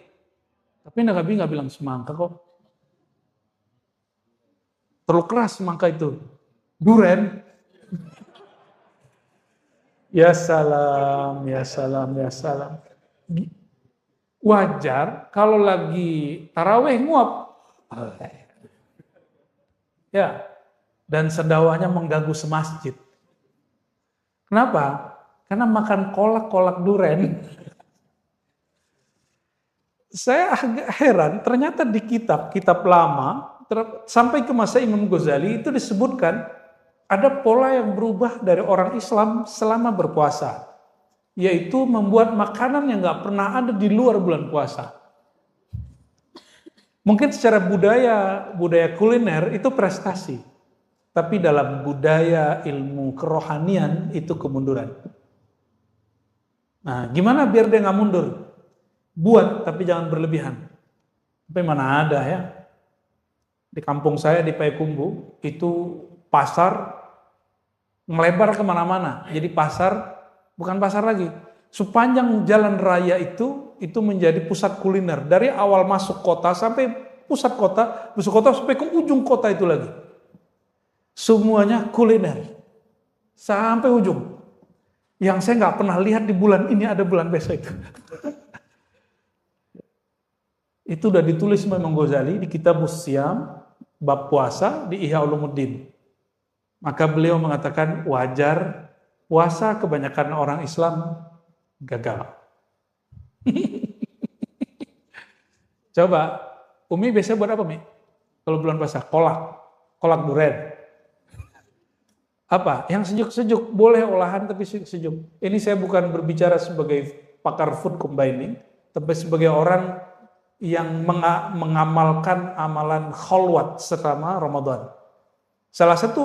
Tapi Nabi nggak bilang semangka kok. Terlalu keras semangka itu. Duren. Ya salam, ya salam, ya salam. Wajar kalau lagi taraweh nguap. Ya. Dan sendawanya mengganggu semasjid. Kenapa? Karena makan kolak-kolak duren. Saya agak heran, ternyata di kitab lama, sampai ke masa Imam Ghazali itu disebutkan ada pola yang berubah dari orang Islam selama berpuasa. Yaitu membuat makanan yang nggak pernah ada di luar bulan puasa. Mungkin secara budaya kuliner itu prestasi. Tapi dalam budaya ilmu kerohanian itu kemunduran. Nah, gimana biar dia nggak mundur? Buat, tapi jangan berlebihan. Tapi mana ada ya? Di kampung saya di Payakumbuh, itu pasar melebar kemana-mana. Jadi pasar, bukan pasar lagi. Sepanjang jalan raya itu menjadi pusat kuliner. Dari awal masuk kota sampai pusat kota sampai ke ujung kota itu lagi. Semuanya kuliner. Sampai ujung. Yang saya nggak pernah lihat di bulan ini ada bulan besok itu. Itu udah ditulis Imam Ghazali di kitab Musyam. bab puasa di Ihya Ulumuddin. Maka beliau mengatakan wajar puasa kebanyakan orang Islam gagal. Coba, Umi biasanya buat apa, Mi? Kalau bulan puasa, kolak durian. Apa? Yang sejuk-sejuk, boleh olahan tapi sejuk. Ini saya bukan berbicara sebagai pakar food combining, tapi sebagai orang yang mengamalkan amalan kholwat selama Ramadan. Salah satu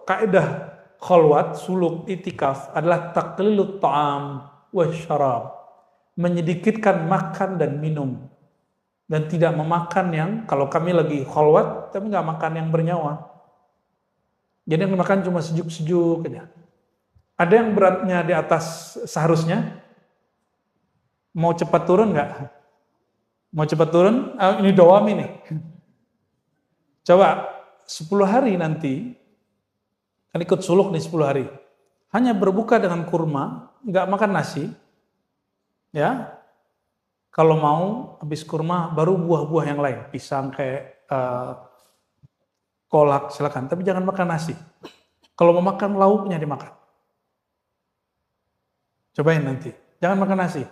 kaidah kholwat, suluk, itikaf adalah taqlilut ta'am wa syarab. Menyedikitkan makan dan minum. Dan tidak memakan yang, kalau kami lagi kholwat, tapi nggak makan yang bernyawa. Jadi yang dimakan cuma sejuk-sejuk aja. Ada yang beratnya di atas seharusnya? Mau cepat turun nggak? Mau cepat turun? Ini dawami nih. Coba 10 hari nanti, kan ikut suluk nih 10 hari. Hanya berbuka dengan kurma, nggak makan nasi. Ya, kalau mau habis kurma baru buah-buah yang lain, pisang kayak kolak silakan, tapi jangan makan nasi. Kalau mau makan lauknya dimakan. Cobain nanti, jangan makan nasi.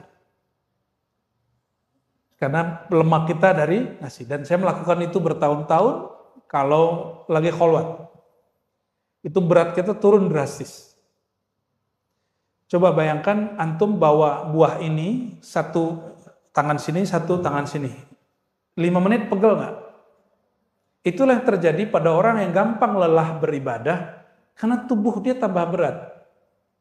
Karena lemak kita dari nasi. Dan saya melakukan itu bertahun-tahun kalau lagi kholwat. Itu berat kita turun drastis. Coba bayangkan antum bawa buah ini, satu tangan sini, satu tangan sini. 5 menit pegel nggak? Itulah yang terjadi pada orang yang gampang lelah beribadah, karena tubuh dia tambah berat.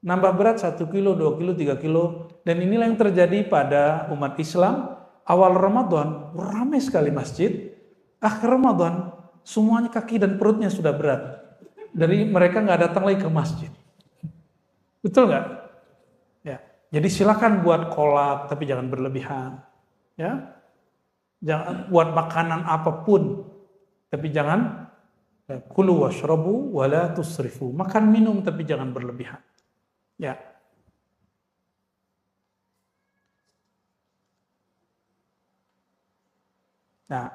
Nambah berat 1 kilo, 2 kilo, 3 kilo. Dan inilah yang terjadi pada umat Islam. Awal Ramadan, ramai sekali masjid. Akhir Ramadan, semuanya kaki dan perutnya sudah berat. Dari mereka nggak datang lagi ke masjid. Betul nggak? Ya. Jadi silakan buat kolak, tapi jangan berlebihan. Ya, jangan buat makanan apapun. Tapi jangan kulu washrabu wala tusrifu. Makan minum tapi jangan berlebihan. Ya. Nah,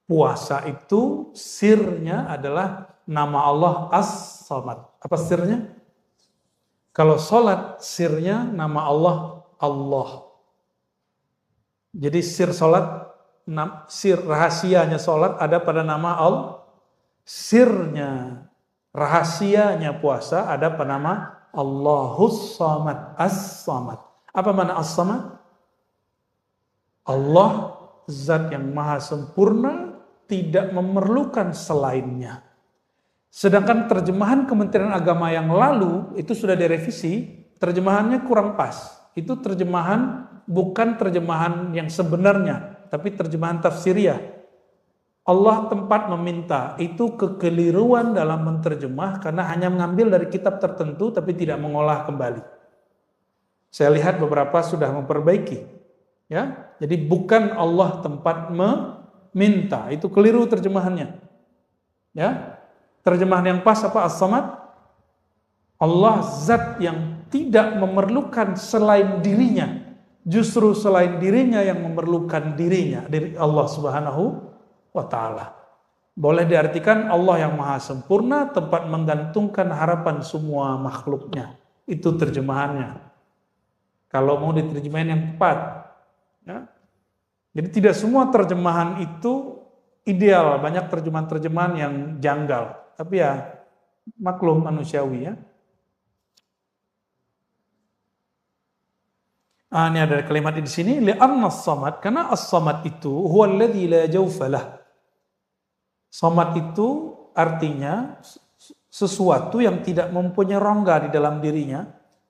puasa itu sirnya adalah nama Allah As-Samad. Apa sirnya? Kalau sholat sirnya nama Allah Allah. Jadi sir sholat, sir rahasianya sholat ada pada nama Allah. Sirnya, rahasianya puasa ada pada nama Allahus Samad, As-Samad. Apa mana As-Samad? Allah zat yang maha sempurna, tidak memerlukan selainnya. Sedangkan terjemahan Kementerian Agama yang lalu itu sudah direvisi, terjemahannya kurang pas. Itu terjemahan bukan terjemahan yang sebenarnya, tapi terjemahan tafsiriyah. Allah tempat meminta, itu kekeliruan dalam menterjemah karena hanya mengambil dari kitab tertentu tapi tidak mengolah kembali. Saya lihat beberapa sudah memperbaiki. Ya, jadi bukan Allah tempat meminta, itu keliru terjemahannya. Ya, terjemahan yang pas apa? As-Samad. Allah zat yang tidak memerlukan selain dirinya. Justru selain dirinya yang memerlukan dirinya, dari Allah Subhanahu wa ta'ala. Boleh diartikan Allah yang maha sempurna, tempat menggantungkan harapan semua makhluknya. Itu terjemahannya. Kalau mau diterjemahin yang tepat. Ya. Jadi tidak semua terjemahan itu ideal. Banyak terjemahan-terjemahan yang janggal. Tapi ya maklum manusiawi ya. Ini ada kalimat di sini, li'anna as-samad, karena as-samad itu huwa alladzi la jawfa lah. Samad itu artinya sesuatu yang tidak mempunyai rongga di dalam dirinya,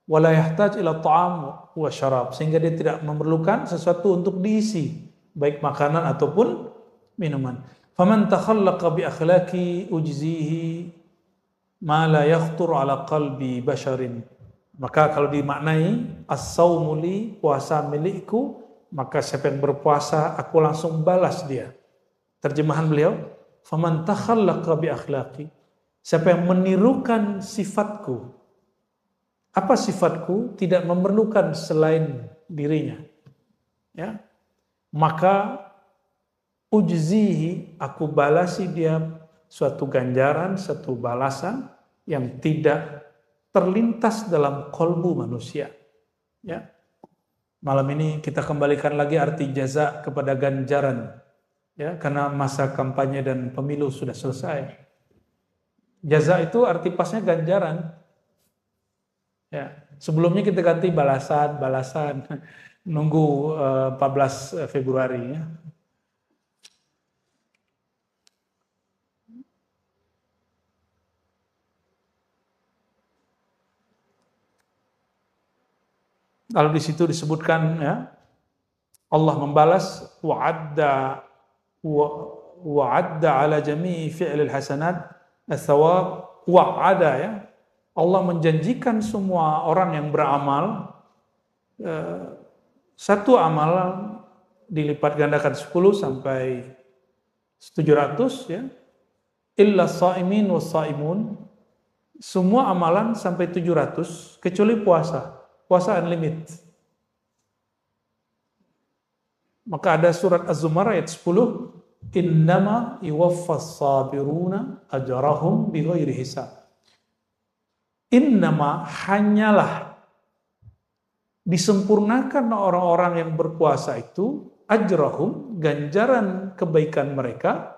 wala yahtaj ila ta'am wa syarab, sehingga dia tidak memerlukan sesuatu untuk diisi, baik makanan ataupun minuman. Faman takhallaqa bi akhlaqi ujzihi ma la yakhtur ala qalbi basharin. Maka kalau dimaknai as-saumu li, puasa milikku, maka siapa yang berpuasa aku langsung balas dia. Terjemahan beliau, faman takhallaqa bi akhlaqi, siapa yang menirukan sifatku. Apa sifatku? Tidak memerlukan selain dirinya. Ya. Maka ujzihi, aku balasi dia suatu ganjaran, satu balasan yang tidak terlintas dalam kolbu manusia. Ya. Malam ini kita kembalikan lagi arti jaza kepada ganjaran. Ya, karena masa kampanye dan pemilu sudah selesai. Jaza itu arti pasnya ganjaran. Ya, sebelumnya kita ganti balasan. Nunggu 14 Februari ya. Lalu di situ disebutkan ya, Allah membalas wa'adda ala jami'i fi'lil hasanat ats-tsawab wa'ada ya. Allah menjanjikan semua orang yang beramal satu amalan dilipat gandakan 10 sampai 700 ya. Illa shaimin was saimun, semua amalan sampai 700 kecuali puasa. Puasa unlimited. Maka ada surat Az-Zumar ayat 10, innama yuwaffas sabiruna ajrahum bighairi hisab. Innama, hanyalah disempurnakan orang-orang yang berpuasa itu ajrahum, ganjaran kebaikan mereka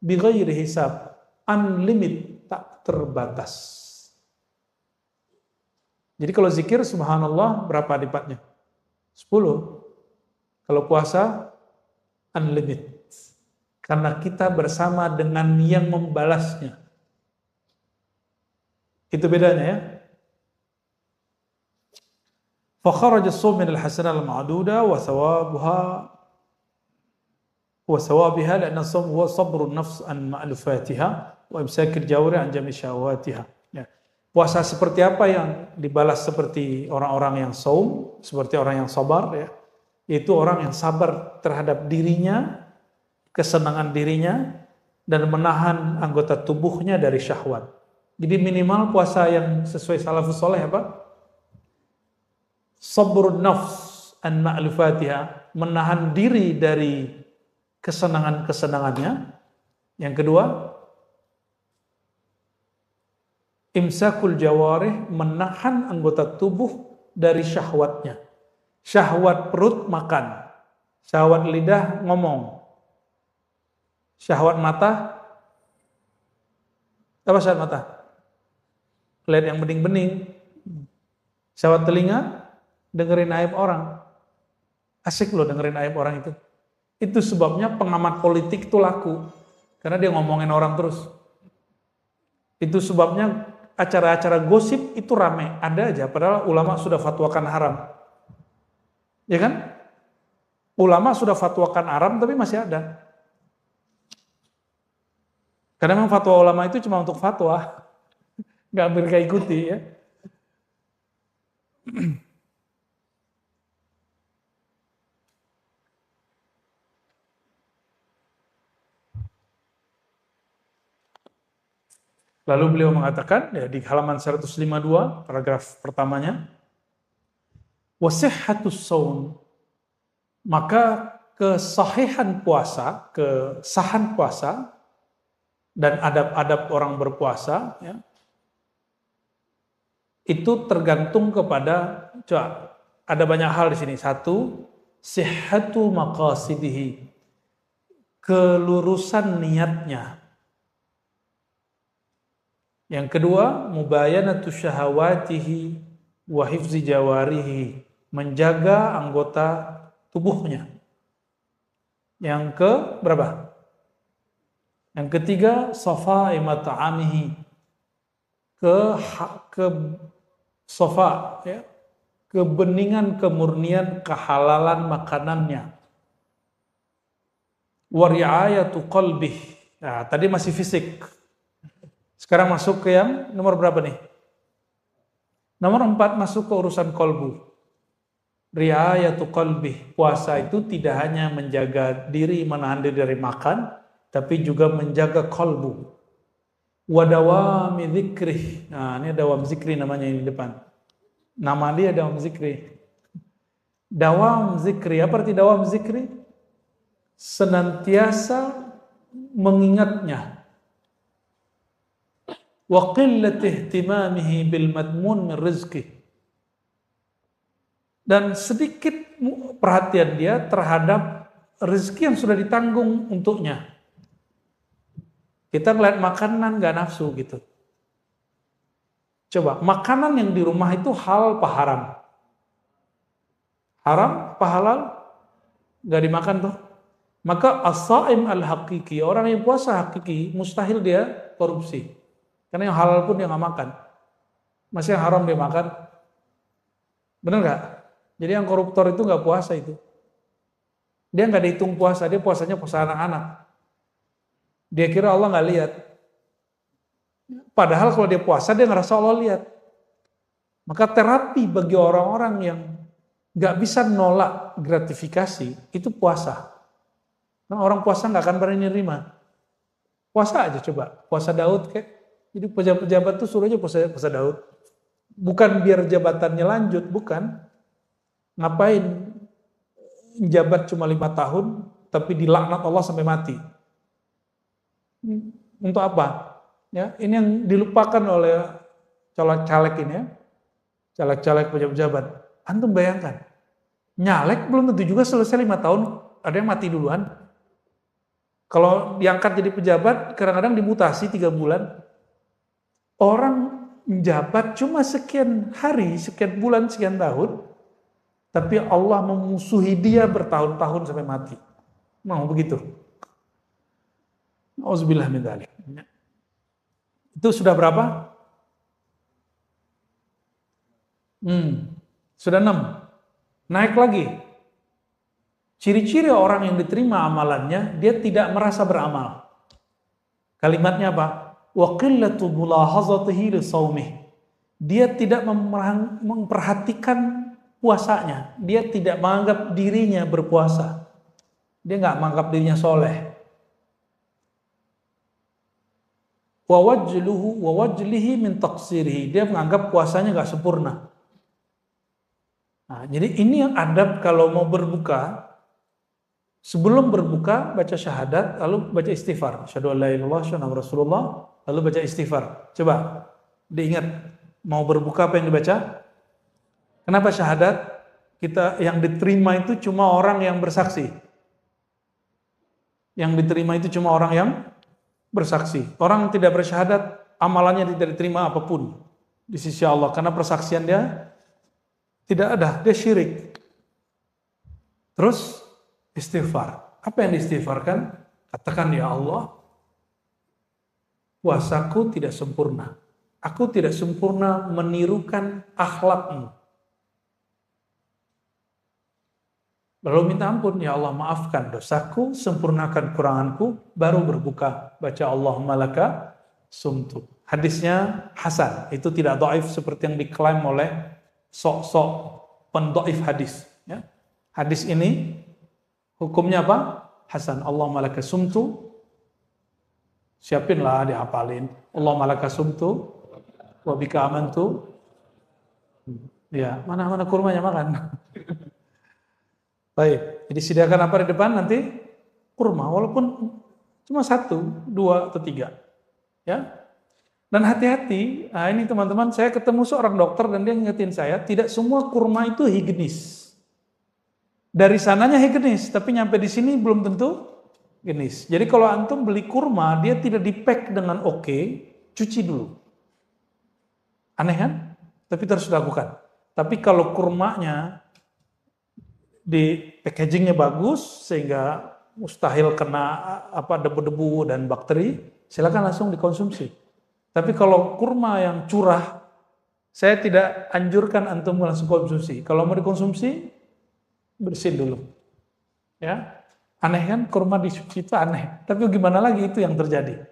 bighairi hisab, unlimited, tak terbatas. Jadi kalau zikir subhanallah berapa lipatnya? 10. Kalau puasa unlimited. Karena kita bersama dengan yang membalasnya. Itu bedanya ya. Fa kharaja as-sawm min al-hasanah al-ma'duda wa thawabiha la'anna as-sawm huwa sabru an-nafs an ma'lufatiha wa imsak al-jawri an jami' syahawatiha. Puasa seperti apa yang dibalas seperti orang-orang yang saum, seperti orang yang sabar ya. Yaitu orang yang sabar terhadap dirinya, kesenangan dirinya, dan menahan anggota tubuhnya dari syahwat. Jadi minimal puasa yang sesuai salafus soleh apa? Sabrun nafs an ma'lufatiha, menahan diri dari kesenangan-kesenangannya. Yang kedua, imsakul jawarih, menahan anggota tubuh dari syahwatnya. Syahwat perut makan, syahwat lidah ngomong, syahwat mata, apa syahwat mata? Lihat yang bening-bening. Syahwat telinga, dengerin aib orang. Asik loh dengerin aib orang itu. Itu sebabnya pengamat politik itu laku, karena dia ngomongin orang terus. Itu sebabnya acara-acara gosip itu rame, ada aja, padahal ulama sudah fatwakan haram. Ya kan? Ulama sudah fatwakan haram, tapi masih ada. Karena memang fatwa ulama itu cuma untuk fatwa, nggak mereka ikuti ya. Lalu beliau mengatakan ya, di halaman 152 paragraf pertamanya, wasihhatus shaum, maka kesahihan puasa, kesahan puasa dan adab-adab orang berpuasa ya, itu tergantung kepada, coba ada banyak hal di sini. Satu, sihhatu maqasidihi, kelurusan niatnya. Yang kedua, mubayanatu syahawatihi wa hifzi jawarihi, menjaga anggota tubuhnya. Yang ke berapa? Yang ketiga, safa'i mat'amihi, ke safa ya, kebeningan, kemurnian, kehalalan makanannya. Wa ri'ayatu qalbih. Nah, tadi masih fisik. Sekarang masuk ke yang nomor berapa nih? Nomor 4, masuk ke urusan kolbu. Ri'ayatu qalbih. Puasa itu tidak hanya menjaga diri, menahan diri dari makan, tapi juga menjaga kolbu. Wadawami zikrih. Nah, ini dawam zikri namanya ini di depan. Nama dia dawam zikri. Dawam zikri. Apa arti dawam zikri? senantiasa mengingatnya. Wa qillati ihtimamihi bil madmun min rizqih. Dan sedikit perhatian dia terhadap rezeki yang sudah ditanggung untuknya. Kita ngeliat makanan gak nafsu gitu. Coba, makanan yang di rumah itu halal apa haram? Haram apa halal? Gak dimakan tuh. Maka as-saim al-haqiqi, orang yang puasa hakiki, mustahil dia korupsi. Karena yang halal pun dia gak makan. Masih yang haram dia makan. Bener gak? Jadi yang koruptor itu gak puasa itu. Dia gak dihitung puasa, dia puasanya puasa anak-anak. Dia kira Allah gak lihat. Padahal kalau dia puasa, dia ngerasa Allah lihat. Maka terapi bagi orang-orang yang gak bisa nolak gratifikasi, itu puasa. Nah, orang puasa gak akan berani nerima. Puasa aja coba. Puasa Daud kayak. Jadi pejabat-pejabat tuh suruh aja puasa Daud. Bukan biar jabatannya lanjut, bukan. Ngapain jabat cuma 5 tahun, tapi dilaknat Allah sampai mati. Untuk apa? Ya, ini yang dilupakan oleh caleg-caleg ini ya. Caleg-caleg pejabat-pejabat. Antum bayangkan. Nyalek belum tentu juga selesai 5 tahun, ada yang mati duluan. Kalau diangkat jadi pejabat, kadang-kadang dimutasi 3 bulan. Orang menjabat cuma sekian hari, sekian bulan, sekian tahun, tapi Allah memusuhi dia bertahun-tahun sampai mati. Mau begitu? Auzubillah min dzalik. Itu sudah berapa? Sudah 6. Naik lagi. Ciri-ciri orang yang diterima amalannya, dia tidak merasa beramal. Kalimatnya apa? Wa qillatu mulahazatihi li shaumih. Dia tidak memperhatikan puasanya. Dia tidak menganggap dirinya berpuasa. Dia nggak menganggap dirinya soleh. Wa wajlihi min taqsirihi. Dia menganggap puasanya nggak sempurna. Nah, jadi ini yang adab kalau mau berbuka. Sebelum berbuka, baca syahadat, lalu baca istighfar. Asyhadu an la ilaha illallah, asyhadu anna Rasulullah, lalu baca istighfar. Coba diingat, mau berbuka apa yang dibaca? Kenapa syahadat? Kita yang diterima itu cuma orang yang bersaksi. Yang diterima itu cuma orang yang bersaksi. Orang yang tidak bersyahadat, amalannya tidak diterima apapun di sisi Allah. Karena persaksian dia tidak ada, dia syirik. Terus istighfar. Apa yang diistighfarkan? Katakan, ya Allah, puasaku tidak sempurna. Aku tidak sempurna menirukan akhlakmu. Lalu minta ampun, ya Allah maafkan dosaku, sempurnakan kuranganku, baru berbuka. Baca Allahumma laka sumtu. Hadisnya hasan, itu tidak dhaif seperti yang diklaim oleh sok-sok pendhaif hadis. Ya. Hadis ini hukumnya apa? Hasan. Allahumma laka sumtu. Siapinlah, dihafalin. Allahumma laka sumtu wa bika amantu. Ya, mana kurmanya makan. Baik, jadi sediakan apa di depan nanti? Kurma, walaupun cuma 1, 2, atau 3. Ya. Dan hati-hati, nah ini teman-teman, saya ketemu seorang dokter dan dia ngingetin saya, tidak semua kurma itu higienis. Dari sananya higienis, tapi nyampe di sini belum tentu higienis. Jadi kalau antum beli kurma, dia tidak di-pack dengan oke, cuci dulu. Aneh kan? Tapi terus dilakukan. Tapi kalau kurmanya di packagingnya bagus sehingga mustahil kena debu-debu dan bakteri, silakan langsung dikonsumsi. Tapi kalau kurma yang curah, saya tidak anjurkan antum langsung konsumsi. Kalau mau dikonsumsi, bersihin dulu. Ya, aneh kan, kurma disuci itu aneh. Tapi gimana lagi, itu yang terjadi.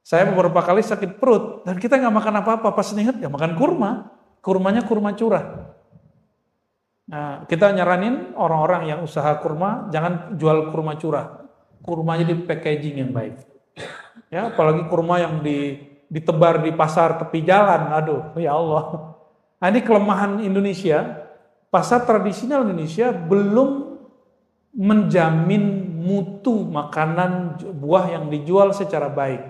Saya beberapa kali sakit perut dan kita nggak makan apa-apa, pas ingat ya makan kurma. Kurmanya kurma curah. Nah, kita nyaranin orang-orang yang usaha kurma, jangan jual kurma curah. Kurmanya di packaging yang baik. Ya, apalagi kurma yang ditebar di pasar tepi jalan. Aduh, ya Allah. Nah, ini kelemahan Indonesia. Pasar tradisional Indonesia belum menjamin mutu makanan buah yang dijual secara baik.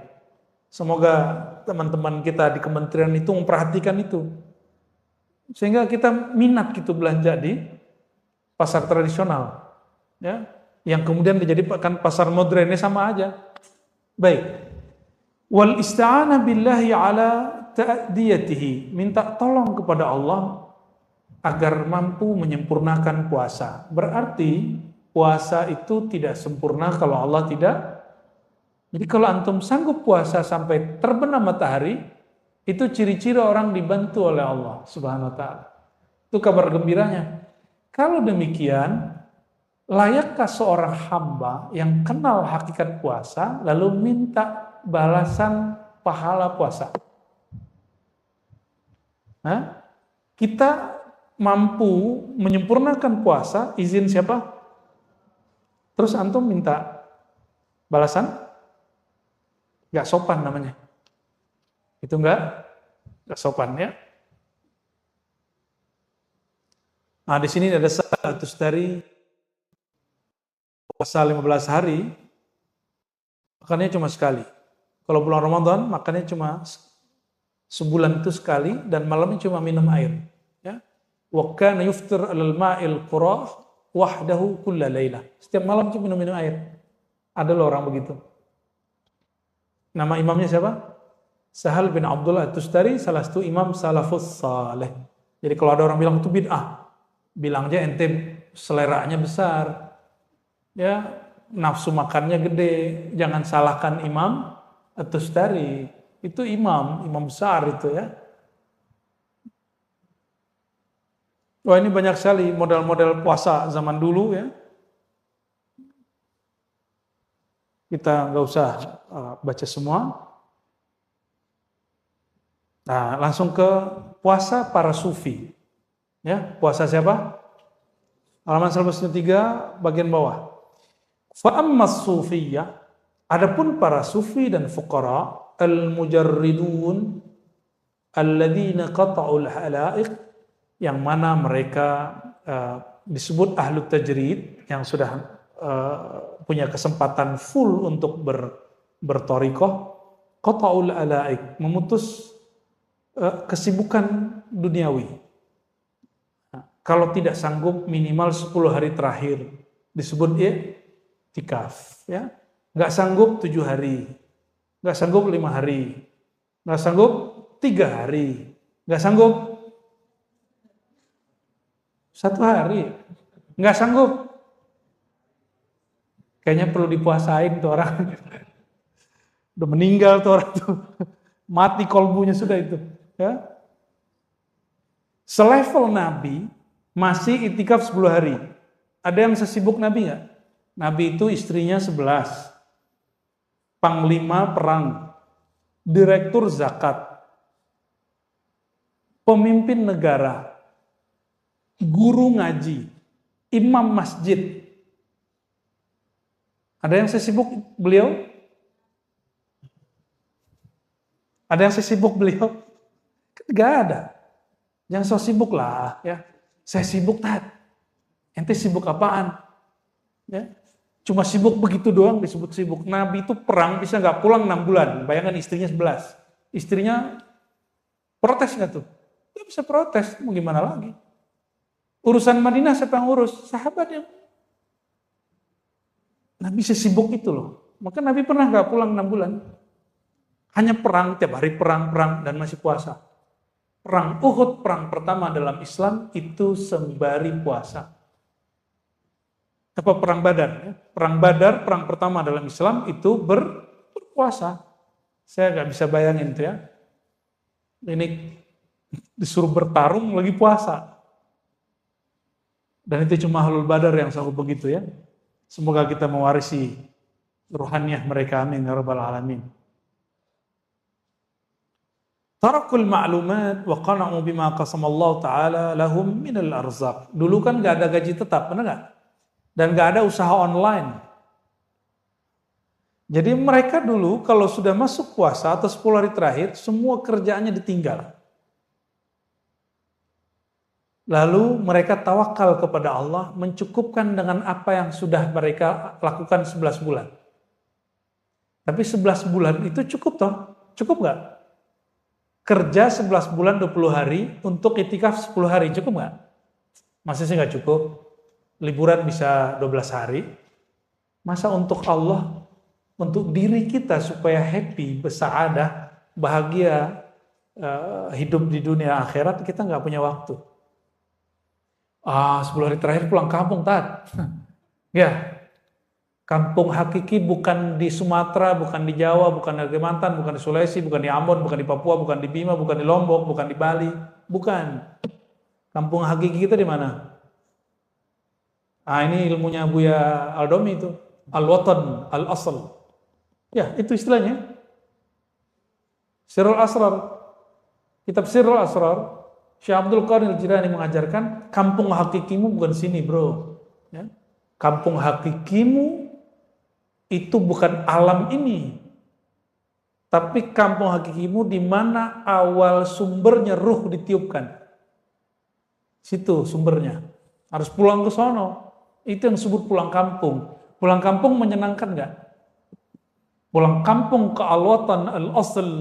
Semoga teman-teman kita di kementerian itu memperhatikan itu. Sehingga kita minat gitu belanja di pasar tradisional. Ya, yang kemudian dijadikan pasar modern, ini sama aja. Baik. Wal isti'anah billahi ala ta'diyatihi, minta tolong kepada Allah agar mampu menyempurnakan puasa. Berarti puasa itu tidak sempurna kalau Allah tidak. Jadi kalau antum sanggup puasa sampai terbenam matahari, itu ciri-ciri orang dibantu oleh Allah Subhanahu wa taala. Itu kabar gembiranya. Kalau demikian, layakkah seorang hamba yang kenal hakikat puasa lalu minta balasan pahala puasa? Kita mampu menyempurnakan puasa, izin siapa? Terus antum minta balasan? Gak sopan namanya. Itu gak sopan ya. Nah, di sini ada status dari puasa 15 hari, makannya cuma sekali. Kalau bulan Ramadan, makannya cuma sebulan itu sekali, dan malamnya cuma minum air. Ya. Wa kana yuftir alal ma'il qurah wahdahu kulla lailah. Setiap malam cuma minum air. Ada loh orang begitu. Nama imamnya siapa? Sahal bin Abdullah At-Tustari, salah satu imam salafus saleh. Jadi kalau ada orang bilang itu bid'ah, bilang aja ente seleranya besar. Ya, nafsu makannya gede. Jangan salahkan Imam At-Tustari. Itu imam besar itu ya. Wah, ini banyak sekali model-model puasa zaman dulu ya. Kita nggak usah baca semua. Nah, langsung ke puasa para sufi. Ya, puasa siapa? Halaman 193 bagian bawah. Fa ammas sufiyyah, adapun para sufi dan fuqara al-mujarridun alladzina qata'ul halaiq, yang mana mereka disebut ahlu tajrid, yang sudah punya kesempatan full untuk berthariqah, qata'ul halaiq, memutus kesibukan duniawi. Kalau tidak sanggup minimal 10 hari terakhir disebut i'tikaf ya. Enggak sanggup 7 hari. Enggak sanggup 5 hari. Enggak sanggup 3 hari. Enggak sanggup 1 hari. Enggak sanggup. Kayaknya perlu dipuasain tuh orang. Udah meninggal tuh orang tuh. Mati kolbunya sudah itu, ya. Selevel Nabi masih itikaf 10 hari. Ada yang sesibuk Nabi nggak? Nabi itu istrinya 11. Panglima perang. Direktur zakat. Pemimpin negara. Guru ngaji. Imam masjid. Ada yang sesibuk beliau? Ada yang sesibuk beliau? Gak ada. Jangan so sibuk lah ya. Saya sibuk tat. Ente sibuk apaan? Ya. Cuma sibuk begitu doang disebut sibuk. Nabi itu perang bisa nggak pulang 6 bulan. Bayangkan istrinya 11. Istrinya protes nggak tuh? Dia bisa protes. Mau gimana lagi? Urusan Madinah siapa yang urus? Sahabat yang. Nabi sesibuk itu loh. Maka Nabi pernah nggak pulang 6 bulan. Hanya perang, tiap hari perang dan masih puasa. Perang Uhud, perang pertama dalam Islam, itu sembari puasa. Apa perang Badar? Ya? Perang Badar, perang pertama dalam Islam, itu berpuasa. Saya nggak bisa bayangin tuh ya. Ini disuruh bertarung lagi puasa. Dan itu cuma Ahlul Badar yang sanggup begitu ya. Semoga kita mewarisi ruhaniyah mereka, amin ya rabbal alamin. Tarakul ma'lumat wa qana'u bima qasamallahu ta'ala lahum minal arzaq. Dulu kan gak ada gaji tetap, benar gak? Dan gak ada usaha online. Jadi mereka dulu kalau sudah masuk puasa atau 10 hari terakhir, semua kerjaannya ditinggal. Lalu mereka tawakal kepada Allah, mencukupkan dengan apa yang sudah mereka lakukan 11 bulan. Tapi 11 bulan itu cukup toh? Cukup nggak? Kerja 11 bulan 20 hari untuk itikaf 10 hari, cukup nggak? Masa sih nggak cukup? Liburan bisa 12 hari. Masa untuk Allah, untuk diri kita supaya happy, bersaadah, bahagia, hidup di dunia akhirat, kita nggak punya waktu. 10 hari terakhir pulang kampung, Tat. Ya, kampung hakiki bukan di Sumatera, bukan di Jawa, bukan di Kalimantan, bukan di Sulawesi, bukan di Ambon, bukan di Papua, bukan di Bima, bukan di Lombok, bukan di Bali. Bukan. Kampung hakiki kita di mana? Ini ilmunya Buya Aldomi itu. Al-Watan, Al-Asl. Ya, itu istilahnya. Sirrul Asrar. Kitab Sirrul Asrar, Syekh Abdul Qadir Jilani mengajarkan, kampung hakikimu bukan sini, bro. Ya. Kampung hakikimu itu bukan alam ini. Tapi kampung hakikimu di mana awal sumbernya ruh ditiupkan. Situ sumbernya. Harus pulang ke sono. Itu yang disebut pulang kampung. Pulang kampung menyenangkan nggak? Pulang kampung ke Al-Watan Al-Asl.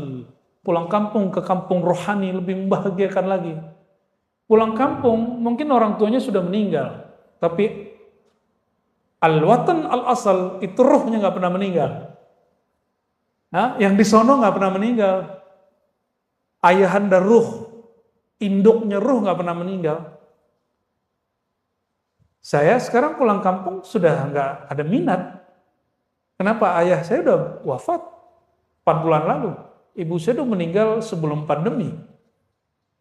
Pulang kampung ke kampung rohani lebih membahagiakan lagi. Pulang kampung mungkin orang tuanya sudah meninggal. Tapi Al-Watan Al-Asl itu ruhnya nggak pernah meninggal. Yang di sono nggak pernah meninggal. Ayahanda ruh, induknya ruh nggak pernah meninggal. Saya sekarang pulang kampung sudah nggak ada minat. Kenapa? Ayah saya udah wafat 4 bulan lalu. Ibu saya udah meninggal sebelum pandemi.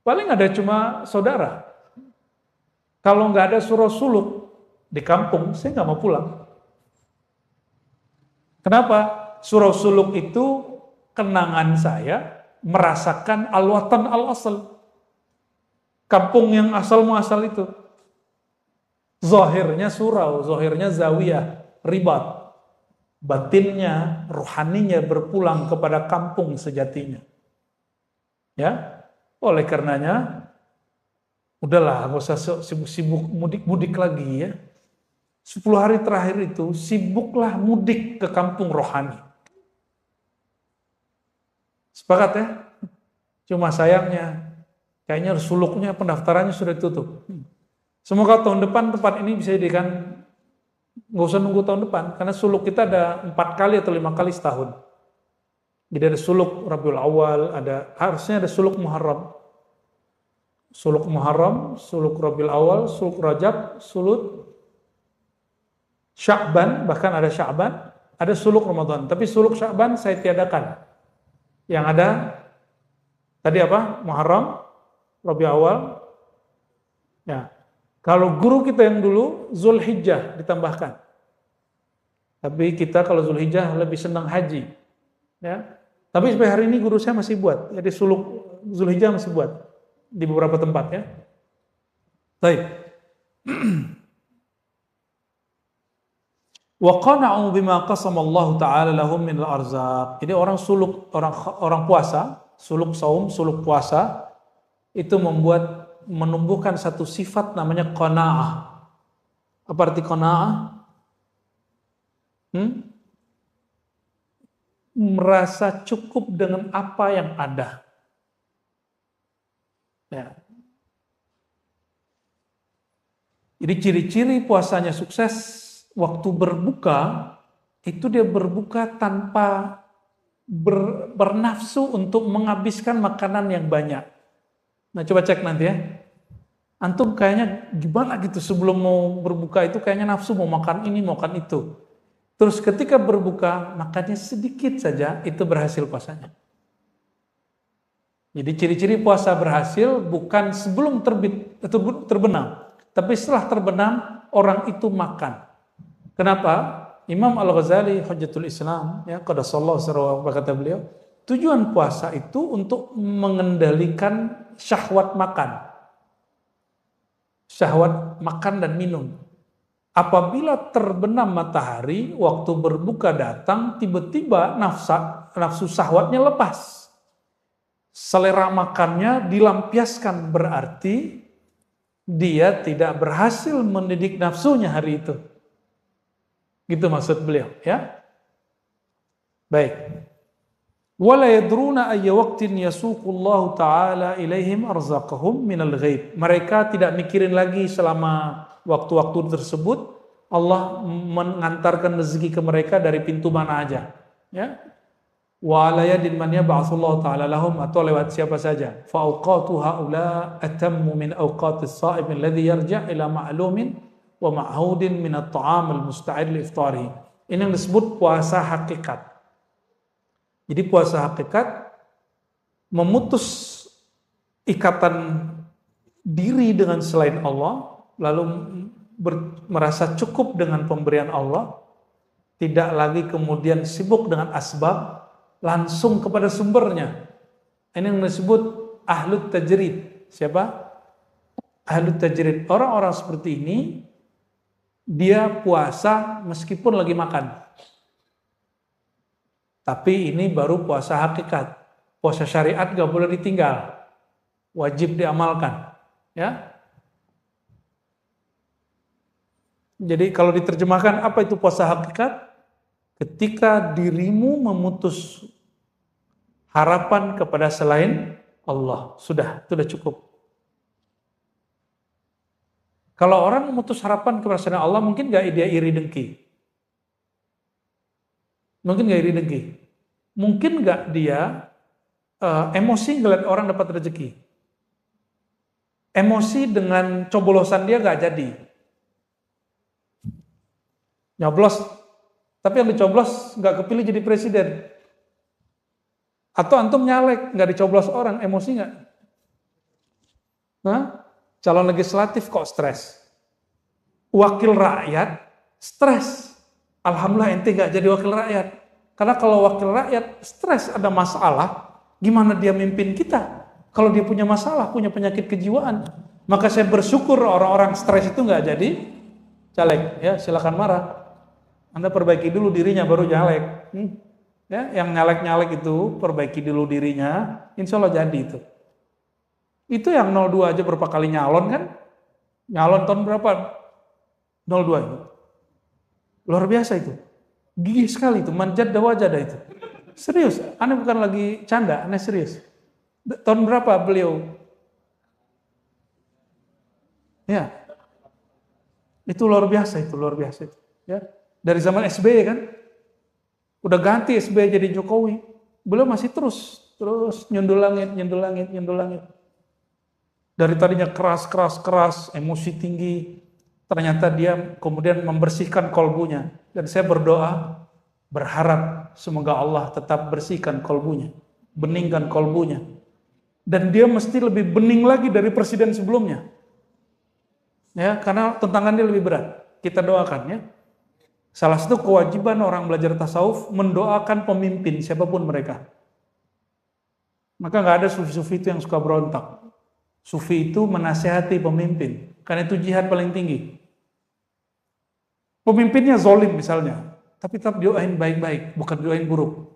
Paling ada cuma saudara. Kalau nggak ada surah suluk di kampung, saya nggak mau pulang. Kenapa? Surah suluk itu kenangan saya merasakan Al-Watan Al-Asl. Kampung yang asal muasal itu. Zahirnya surau, zahirnya zawiyah, ribat. Batinnya, ruhaninya berpulang kepada kampung sejatinya. Ya, oleh karenanya, udahlah, gak usah sibuk-sibuk mudik-mudik lagi ya. 10 hari terakhir itu, sibuklah mudik ke kampung rohani. Sepakat ya? Cuma sayangnya, kayaknya suluknya pendaftarannya sudah ditutup. Semoga tahun depan tempat ini bisa dijadikan. Nggak usah nunggu tahun depan, karena suluk kita ada 4 kali atau 5 kali setahun. Jadi ada suluk Rabiul Awal, harusnya ada suluk Muharram. Suluk Muharram, suluk Rabiul Awal, suluk Rajab, suluk Sya'ban, bahkan ada Sya'ban, ada suluk Ramadan. Tapi suluk Sya'ban saya tiadakan. Yang ada, tadi apa? Muharram, Rabiul Awal. Ya. Kalau guru kita yang dulu, Zulhijjah ditambahkan. Tapi kita kalau Zulhijjah lebih senang haji. Ya. Tapi sampai hari ini guru saya masih buat. Jadi suluk Zulhijjah masih buat. Di beberapa tempat ya. Baik. Wa qana'u bima qasama Allah Ta'ala lahum min al-arzaq. Jadi orang suluk, orang puasa, suluk saum, suluk puasa, itu menumbuhkan satu sifat namanya qanaah. Apa arti qanaah? Merasa cukup dengan apa yang ada. Ya. Jadi ciri-ciri puasanya sukses, waktu berbuka, itu dia berbuka tanpa bernafsu untuk menghabiskan makanan yang banyak. Nah coba cek nanti ya. Antum kayaknya gimana gitu sebelum mau berbuka itu kayaknya nafsu mau makan ini, mau makan itu. Terus ketika berbuka makannya sedikit saja, itu berhasil puasanya. Jadi ciri-ciri puasa berhasil bukan sebelum terbit atau terbenam, tapi setelah terbenam orang itu makan. Kenapa? Imam Al-Ghazali Hujjatul Islam ya qaddasallahu sirrahu kata beliau, tujuan puasa itu untuk mengendalikan syahwat makan. Syahwat makan dan minum. Apabila terbenam matahari, waktu berbuka datang, tiba-tiba nafsu syahwatnya lepas. Selera makannya dilampiaskan, berarti dia tidak berhasil mendidik nafsunya hari itu. Gitu maksud beliau, ya. Baik. Wala yadruna ayya waqtin yasuqullahu ta'ala ilaihim arzaqahum minal ghaib. Mereka tidak mikirin lagi selama waktu-waktu tersebut Allah mengantarkan rezeki ke mereka dari pintu mana aja, ya. Wa ala yadin man yab'atsullahu ta'ala lahum, atau lewat siapa saja. Fa awqatu haula atammu min awqatis sha'im alladhi yarja' ila ma'lumin wa ma'hudin min at-ta'am al-musta'id li iftarihi. Ini yang disebut puasa hakikat. Jadi puasa hakikat memutus ikatan diri dengan selain Allah, lalu merasa cukup dengan pemberian Allah, tidak lagi kemudian sibuk dengan asbab, langsung kepada sumbernya. Ini yang disebut ahlut tajrid. Siapa? Ahlut tajrid. Orang-orang seperti ini, dia puasa meskipun lagi makan. Tapi ini baru puasa hakikat. Puasa syariat gak boleh ditinggal. Wajib diamalkan. Ya. Jadi kalau diterjemahkan, apa itu puasa hakikat? Ketika dirimu memutus harapan kepada selain Allah. Sudah, itu sudah cukup. Kalau orang memutus harapan kepada selain Allah, mungkin gak dia iri dengki? Mungkin gak iri dengki? Mungkin gak dia emosi ngeliat orang dapat rezeki? Emosi dengan coblosan dia gak jadi? Nyoblos, tapi yang dicoblos gak kepilih jadi presiden. Atau antum nyalek, gak dicoblos orang, emosi gak? Nah, calon legislatif kok stres? Wakil rakyat stres. Alhamdulillah ente gak jadi wakil rakyat. Karena kalau wakil rakyat stres, ada masalah, gimana dia mimpin kita? Kalau dia punya masalah, punya penyakit kejiwaan. Maka saya bersyukur orang-orang stres itu gak jadi caleg. Ya, silakan marah. Anda perbaiki dulu dirinya baru nyalek. Ya, yang nyalek-nyalek itu perbaiki dulu dirinya, insya Allah jadi itu. Itu yang 02 aja berapa kali nyalon kan? Nyalon tahun berapa? 02 itu. Luar biasa itu. Gigih sekali itu, manjad wajada itu. Serius, aneh bukan lagi canda, aneh serius. Tahun berapa beliau? Ya. Itu luar biasa itu, luar biasa itu. Ya. Dari zaman SBY kan? Udah ganti SBY jadi Jokowi. Beliau masih terus nyundul langit. Dari tadinya keras, emosi tinggi. Ternyata dia kemudian membersihkan kolbunya. Dan saya berdoa, berharap semoga Allah tetap bersihkan kolbunya. Beningkan kolbunya. Dan dia mesti lebih bening lagi dari presiden sebelumnya. Ya, karena tantangannya lebih berat. Kita doakan ya. Salah satu kewajiban orang belajar tasawuf mendoakan pemimpin siapapun mereka. Maka nggak ada sufi-sufi itu yang suka berontak. Sufi itu menasehati pemimpin, karena itu jihad paling tinggi. Pemimpinnya zolim misalnya, tapi tetap doain baik-baik, bukan doain buruk.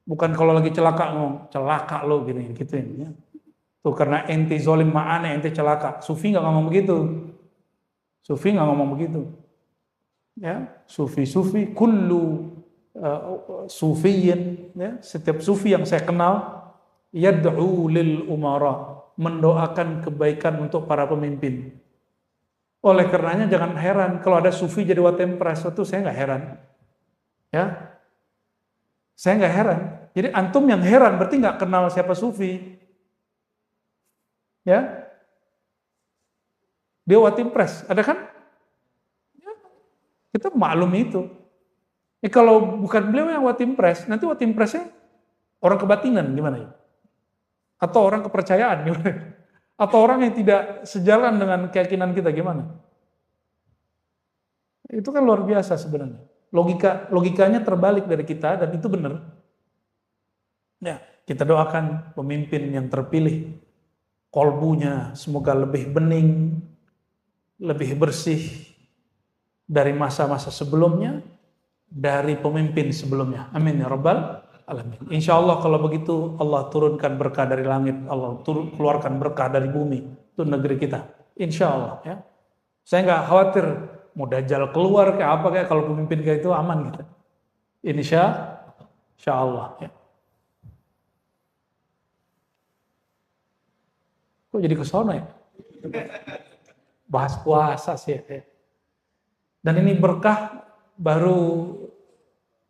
Bukan kalau lagi celaka ngomong, celaka lo gini gitu ya. Tuh karena ente zolim ma'ane ente celaka. Sufi nggak ngomong begitu. Sufi nggak ngomong begitu. Ya, sufi kullu sufiyin, ya, setiap sufi yang saya kenal yad'u lil umara, mendoakan kebaikan untuk para pemimpin. Oleh karenanya jangan heran kalau ada sufi jadi watempres, itu saya nggak heran. Ya, saya nggak heran. Jadi antum yang heran berarti nggak kenal siapa sufi. Ya, dia watempres, ada kan? Kita maklum itu. Kalau bukan beliau yang watimpres, nanti watimpresnya orang kebatinan gimana ya? Atau orang kepercayaan gimana? Atau orang yang tidak sejalan dengan keyakinan kita gimana? Itu kan luar biasa sebenarnya. Logikanya terbalik dari kita dan itu benar. Ya, kita doakan pemimpin yang terpilih, kolbunya semoga lebih bening, lebih bersih dari masa-masa sebelumnya, dari pemimpin sebelumnya. Amin ya rabbal alamin. Insya Allah kalau begitu Allah turunkan berkah dari langit, Allah keluarkan berkah dari bumi. Itu negeri kita. insya Allah ya. Saya nggak khawatir mau Dajjal keluar kayak apa kayak kalau pemimpin kayak itu aman gitu. Insya Allah ya. Kok jadi ke sono ya? Bahas puasa sih ya. Dan ini berkah baru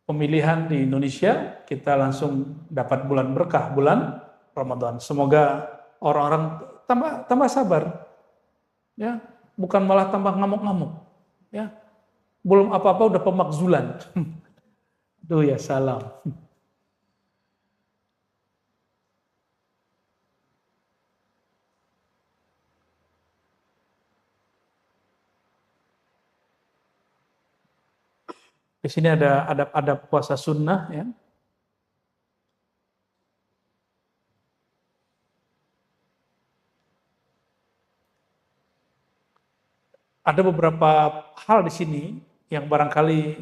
pemilihan di Indonesia, kita langsung dapat bulan berkah, bulan Ramadan. Semoga orang-orang tambah sabar. Ya, bukan malah tambah ngamuk-ngamuk. Ya. Belum apa-apa udah pemakzulan. Duh ya salam. Di sini ada adab-adab puasa sunnah ya. Ada beberapa hal di sini yang barangkali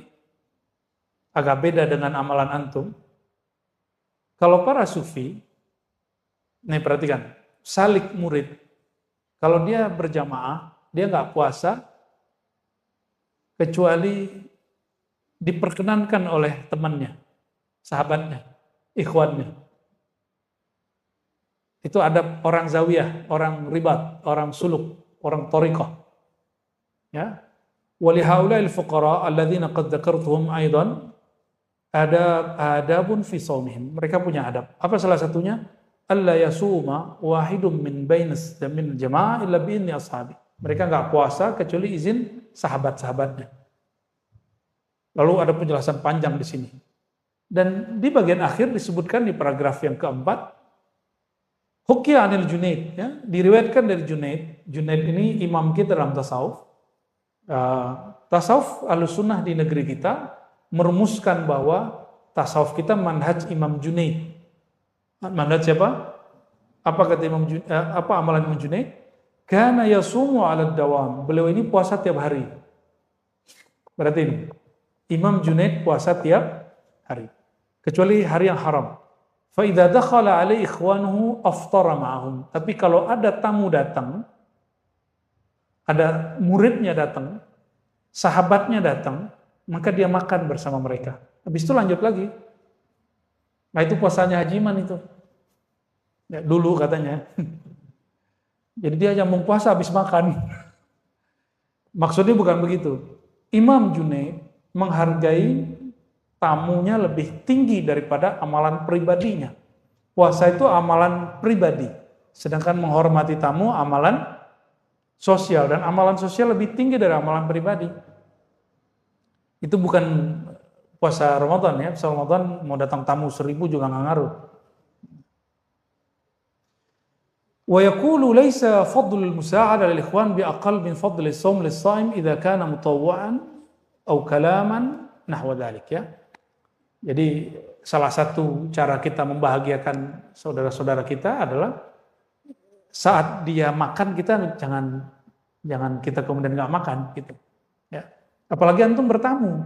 agak beda dengan amalan antum. Kalau para sufi, nih perhatikan, salik murid. Kalau dia berjamaah, dia nggak puasa kecuali diperkenankan oleh temannya, sahabatnya, ikhwannya. Itu ada orang zawiyah, orang ribat, orang suluk, orang thariqah. Ya. Walihaula'il fuqara alladzina qad dzakartuhum aidan adabun fi shaumihim. Mereka punya adab. Apa salah satunya? Alla yasuma wahidum min bainas min jamaah illa bi inni ashabi. Mereka enggak puasa kecuali izin sahabat-sahabatnya. Lalu ada penjelasan panjang di sini. Dan di bagian akhir disebutkan di paragraf yang keempat, Hukiya anil Junaid, ya, diriwayatkan dari Junaid. Junaid ini imam kita dalam tasawuf. Tasawuf Ahlussunnah di negeri kita merumuskan bahwa tasawuf kita manhaj Imam Junaid. Manhaj siapa? Apa kata apa amalan Imam Junaid? Kana yasumu 'ala dawam. Beliau ini puasa tiap hari. Berarti ini Imam Junaid puasa tiap hari, kecuali hari yang haram. Fa idza dakhala alaihi ikhwanuhu aftara ma'ahum. Tapi kalau ada tamu datang, ada muridnya datang, sahabatnya datang, maka dia makan bersama mereka. Habis itu lanjut lagi. Nah itu puasanya Haji Iman itu. Ya, dulu katanya. Jadi dia nyambung puasa habis makan. Maksudnya bukan begitu. Imam Junaid menghargai tamunya lebih tinggi daripada amalan pribadinya. Puasa itu amalan pribadi, sedangkan menghormati tamu amalan sosial, dan amalan sosial lebih tinggi dari amalan pribadi. Itu bukan puasa Ramadan ya, puasa Ramadan mau datang tamu 1000 juga nggak ngaruh. Wa yaqulu laisa fadlul musa'ada lil ikhwan bi aqall min fadli shaum lis-shaim idza kana mutawwa'an atau kalaman nahwa dzalik ya. Jadi salah satu cara kita membahagiakan saudara-saudara kita adalah saat dia makan kita jangan kita kemudian nggak makan gitu. Ya. Apalagi antum bertamu.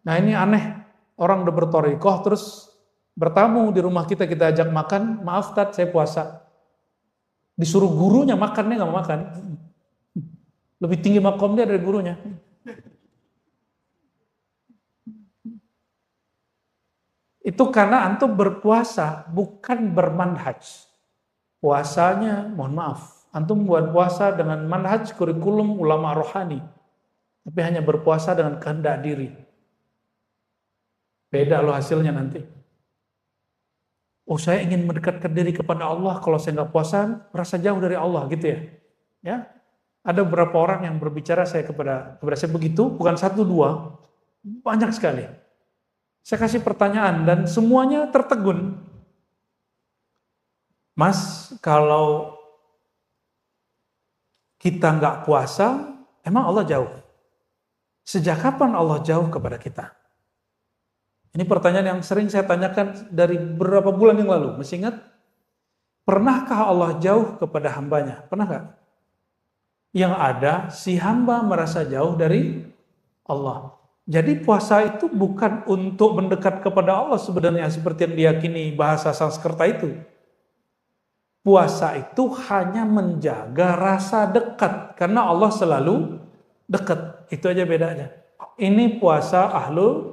Nah ini aneh, orang udah berthariqah terus bertamu di rumah kita ajak makan, maaf Tat saya puasa. Disuruh gurunya makannya nggak mau makan. Lebih tinggi makomnya dari gurunya. Itu karena antum berpuasa, bukan bermanhaj. Puasanya, mohon maaf, antum buat puasa dengan manhaj kurikulum ulama rohani, tapi hanya berpuasa dengan kehendak diri. Beda loh hasilnya nanti. Oh saya ingin mendekatkan diri kepada Allah, kalau saya nggak puasa, merasa jauh dari Allah gitu ya. Ya, ada beberapa orang yang berbicara kepada saya begitu, bukan satu dua, banyak sekali. Saya kasih pertanyaan dan semuanya tertegun. Mas, kalau kita nggak puasa, emang Allah jauh? Sejak kapan Allah jauh kepada kita? Ini pertanyaan yang sering saya tanyakan dari beberapa bulan yang lalu. Masih ingat? Pernahkah Allah jauh kepada hambanya? Pernah nggak? Yang ada, si hamba merasa jauh dari Allah. Jadi puasa itu bukan untuk mendekat kepada Allah sebenarnya seperti yang diyakini bahasa Sanskerta itu. puasa itu hanya menjaga rasa dekat. Karena Allah selalu dekat. Itu aja bedanya. Ini puasa ahlul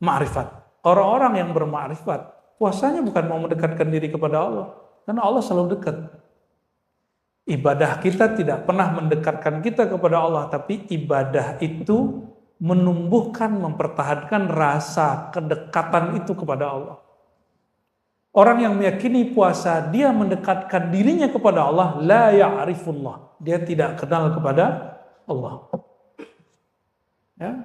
ma'rifat. Orang-orang yang bermakrifat, puasanya bukan mau mendekatkan diri kepada Allah. Karena Allah selalu dekat. Ibadah kita tidak pernah mendekatkan kita kepada Allah, tapi ibadah itu menumbuhkan, mempertahankan rasa kedekatan itu kepada Allah. Orang yang meyakini puasa, dia mendekatkan dirinya kepada Allah, la ya'rifullah. Dia tidak kenal kepada Allah. Ya.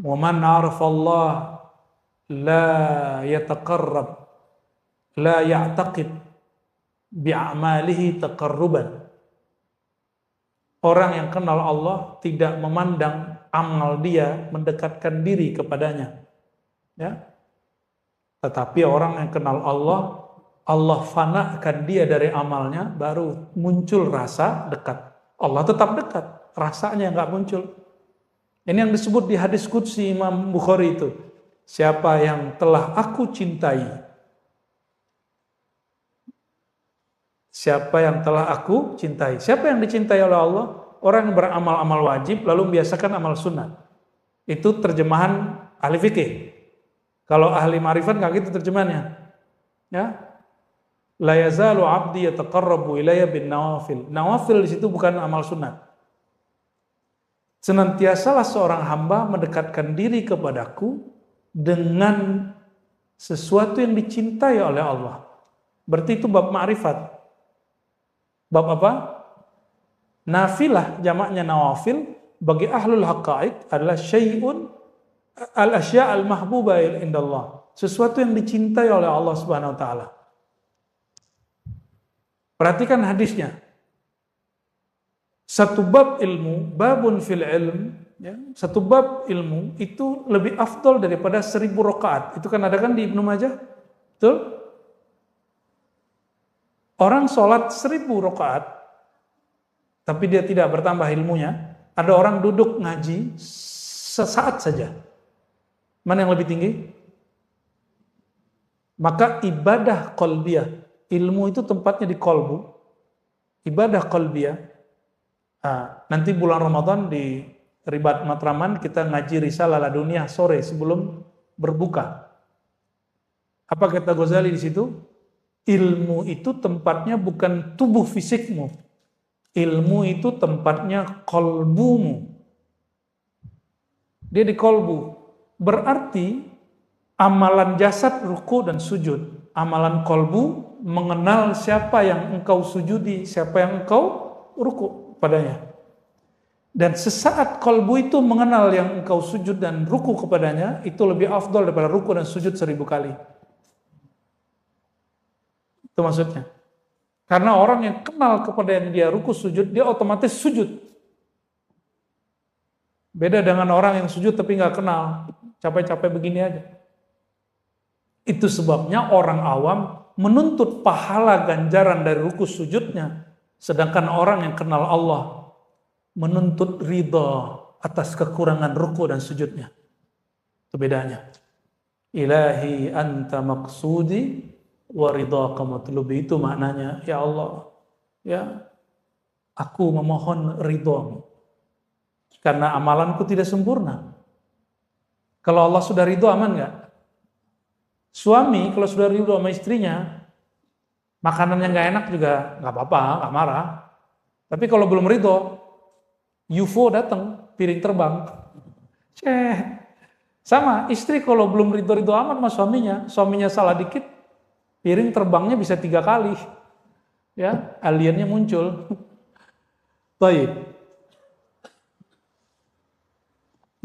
Wa man 'arafallah la yataqarrab, la ya'taqid bi'amalihi taqarruban. Orang yang kenal Allah tidak memandang amal dia mendekatkan diri kepadanya. Ya. Tetapi orang yang kenal Allah, Allah fanakan dia dari amalnya, baru muncul rasa dekat. Allah tetap dekat, rasanya nggak muncul. Ini yang disebut di hadis qudsi Imam Bukhari itu. Siapa yang telah aku cintai, siapa yang telah aku cintai. Siapa yang dicintai oleh Allah? Orang yang beramal-amal wajib lalu membiasakan amal sunnah. Itu terjemahan ahli fikih. Kalau ahli ma'rifat nggak gitu terjemahannya. Ya. La yazalu 'abdi yataqarrabu ilayya bin nawafil. Nawafil di situ bukan amal sunnah. Senantiasalah seorang hamba mendekatkan diri kepadaku dengan sesuatu yang dicintai oleh Allah. Berarti itu bab ma'rifat. Bab apa? Nafilah, jamaknya nawafil, bagi ahlul haqa'iq adalah syai'un al-asya' al-mahbuba indallah. Sesuatu yang dicintai oleh Allah Subhanahu wa taala. Perhatikan hadisnya. Satu bab ilmu, babun fil ilm, ya, satu bab ilmu itu lebih afdol daripada 1000 rakaat. Itu kan ada kan di Ibnu Majah? Betul? Orang sholat 1000 rakaat, tapi dia tidak bertambah ilmunya. Ada orang duduk ngaji sesaat saja. Mana yang lebih tinggi? Maka ibadah qalbiyah, ilmu itu tempatnya di kolbu. Ibadah qalbiyah. Nanti bulan Ramadan di Ribat Matraman kita ngaji Risalah Laduniyah sore sebelum berbuka. Apa kata Ghazali di situ? Ilmu itu tempatnya bukan tubuh fisikmu. Ilmu itu tempatnya kolbumu. Dia di kolbu. Berarti amalan jasad ruku dan sujud. Amalan kolbu mengenal siapa yang engkau sujudi, siapa yang engkau ruku padanya. Dan sesaat kolbu itu mengenal yang engkau sujud dan ruku kepadanya, itu lebih afdol daripada ruku dan sujud 1000 kali. Itu maksudnya. Karena orang yang kenal kepada yang dia ruku sujud, dia otomatis sujud. Beda dengan orang yang sujud tapi nggak kenal, capek-capek begini aja. Itu sebabnya orang awam menuntut pahala ganjaran dari ruku sujudnya, sedangkan orang yang kenal Allah menuntut ridha atas kekurangan ruku dan sujudnya. Itu bedanya. Ilahi anta maqsudi wa ridhaka matlubi, itu maknanya, ya Allah, ya aku memohon ridhamu karena amalanku tidak sempurna. Kalau Allah sudah ridho, aman nggak? Suami kalau sudah ridho sama istrinya, makanannya nggak enak juga nggak apa-apa, nggak marah. Tapi kalau belum ridho, UFO datang, piring terbang. Sama istri kalau belum ridho aman sama suaminya salah dikit, piring terbangnya bisa 3 kali. Ya, aliennya muncul. Baik.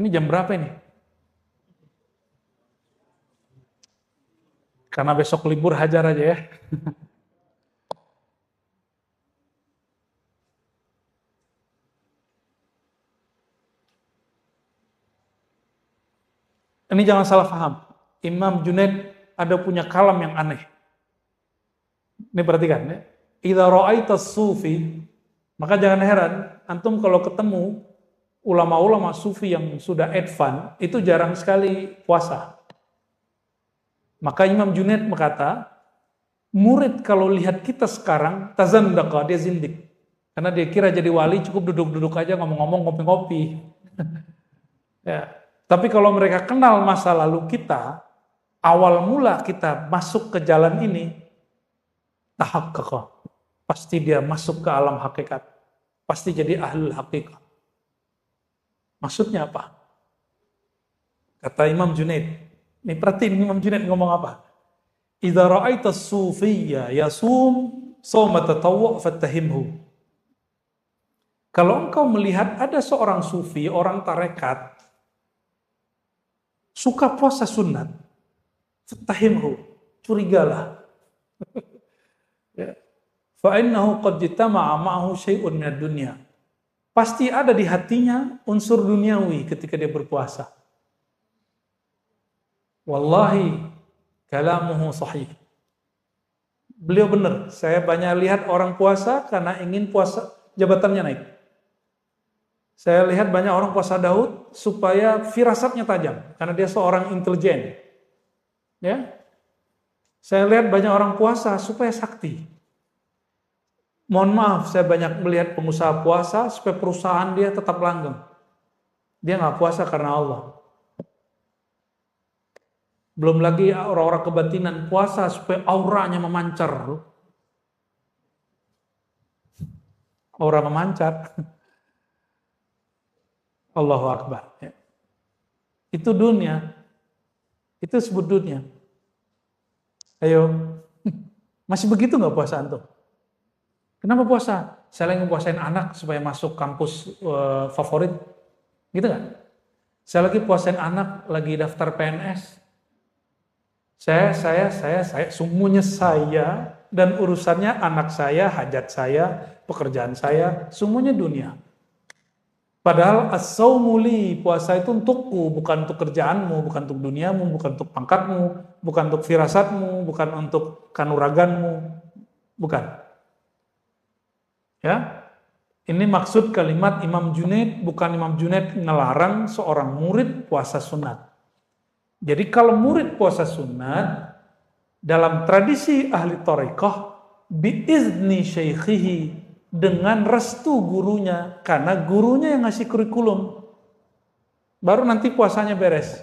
Ini jam berapa ini? Karena besok libur hajar aja ya. Ini jangan salah paham. Imam Junaid ada punya kalam yang aneh. Ini perhatikan ya. Idza ra'aita sufi, maka jangan heran antum kalau ketemu ulama-ulama sufi yang sudah advance, itu jarang sekali puasa. Maka Imam Junaid berkata, Murid kalau lihat kita sekarang, tazandaqa, dia zindik. Karena dia kira jadi wali cukup duduk-duduk aja ngomong-ngomong ngopi-ngopi. Ya. Tapi kalau mereka kenal masa lalu kita, awal mula kita masuk ke jalan ini, tahaqqaqa. Pasti dia masuk ke alam hakikat. Pasti jadi ahlul haqiqah. Maksudnya apa? Kata Imam Junaid. Ini perhatiin Imam Junaid ngomong apa? Idza ra'aita as-sufiyya yasum shawma tatawwu' fattahimhu. Kalau engkau melihat ada seorang sufi, orang tarekat, suka puasa sunat, fattahimhu, curigalah. Fa innahu qad jitama'a ma'ahu syai'un minad dunya. Pasti ada di hatinya unsur duniawi ketika dia berpuasa. Wallahi kalamuhu sahih. Beliau benar. Saya banyak lihat orang puasa karena ingin puasa jabatannya naik. Saya lihat banyak orang puasa Daud supaya firasatnya tajam karena dia seorang intelijen. Ya. Saya lihat banyak orang puasa supaya sakti. Mohon maaf, saya banyak melihat pengusaha puasa supaya perusahaan dia tetap langgeng. Dia nggak puasa karena Allah. Belum lagi orang-orang kebatinan puasa supaya auranya memancar. Aura memancar. Allahu Akbar. Itu dunia. Itu sebut dunia. Ayo. Masih begitu nggak puasa antum? Kenapa puasa? Saya lagi puasain anak supaya masuk kampus favorit. Gitu nggak? Saya lagi puasain anak, lagi daftar PNS. Saya, semuanya saya, dan urusannya anak saya, hajat saya, pekerjaan saya, semuanya dunia. Padahal as-saumu li, puasa itu untukku, bukan untuk kerjaanmu, bukan untuk duniamu, bukan untuk pangkatmu, bukan untuk firasatmu, bukan untuk kanuraganmu, bukan. Ya, ini maksud kalimat Imam Junaid, bukan Imam Junaid ngelarang seorang murid puasa sunat. Jadi kalau murid puasa sunat, dalam tradisi ahli thariqah, biizni syaikhihi, dengan restu gurunya, karena gurunya yang ngasih kurikulum, baru nanti puasanya beres.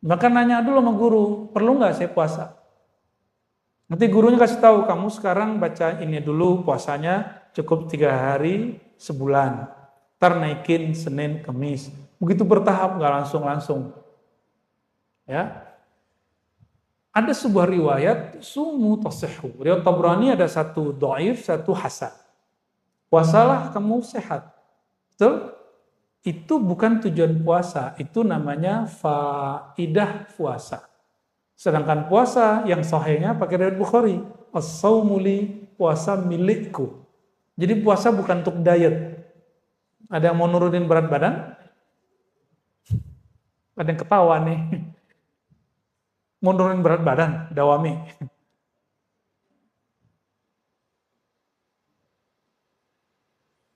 Maka nanya dulu sama guru, perlu nggak saya puasa? Nanti gurunya kasih tahu, kamu sekarang baca ini dulu, puasanya cukup 3 hari sebulan, ntar naikin Senin, Kamis, begitu bertahap, nggak langsung. Ya, ada sebuah riwayat sumu tasihhu. Riwayat Tabrani ada satu dhaif, satu hasan. Puasalah kamu sehat. Betul? Itu bukan tujuan puasa, itu namanya faidah puasa. Sedangkan puasa yang sahihnya pakai riwayat Bukhari, as-saumu li, puasa milikku. Jadi puasa bukan untuk diet. Ada yang mau nurunin berat badan? Ada yang ketawa nih. Mau nurunin berat badan, dawami.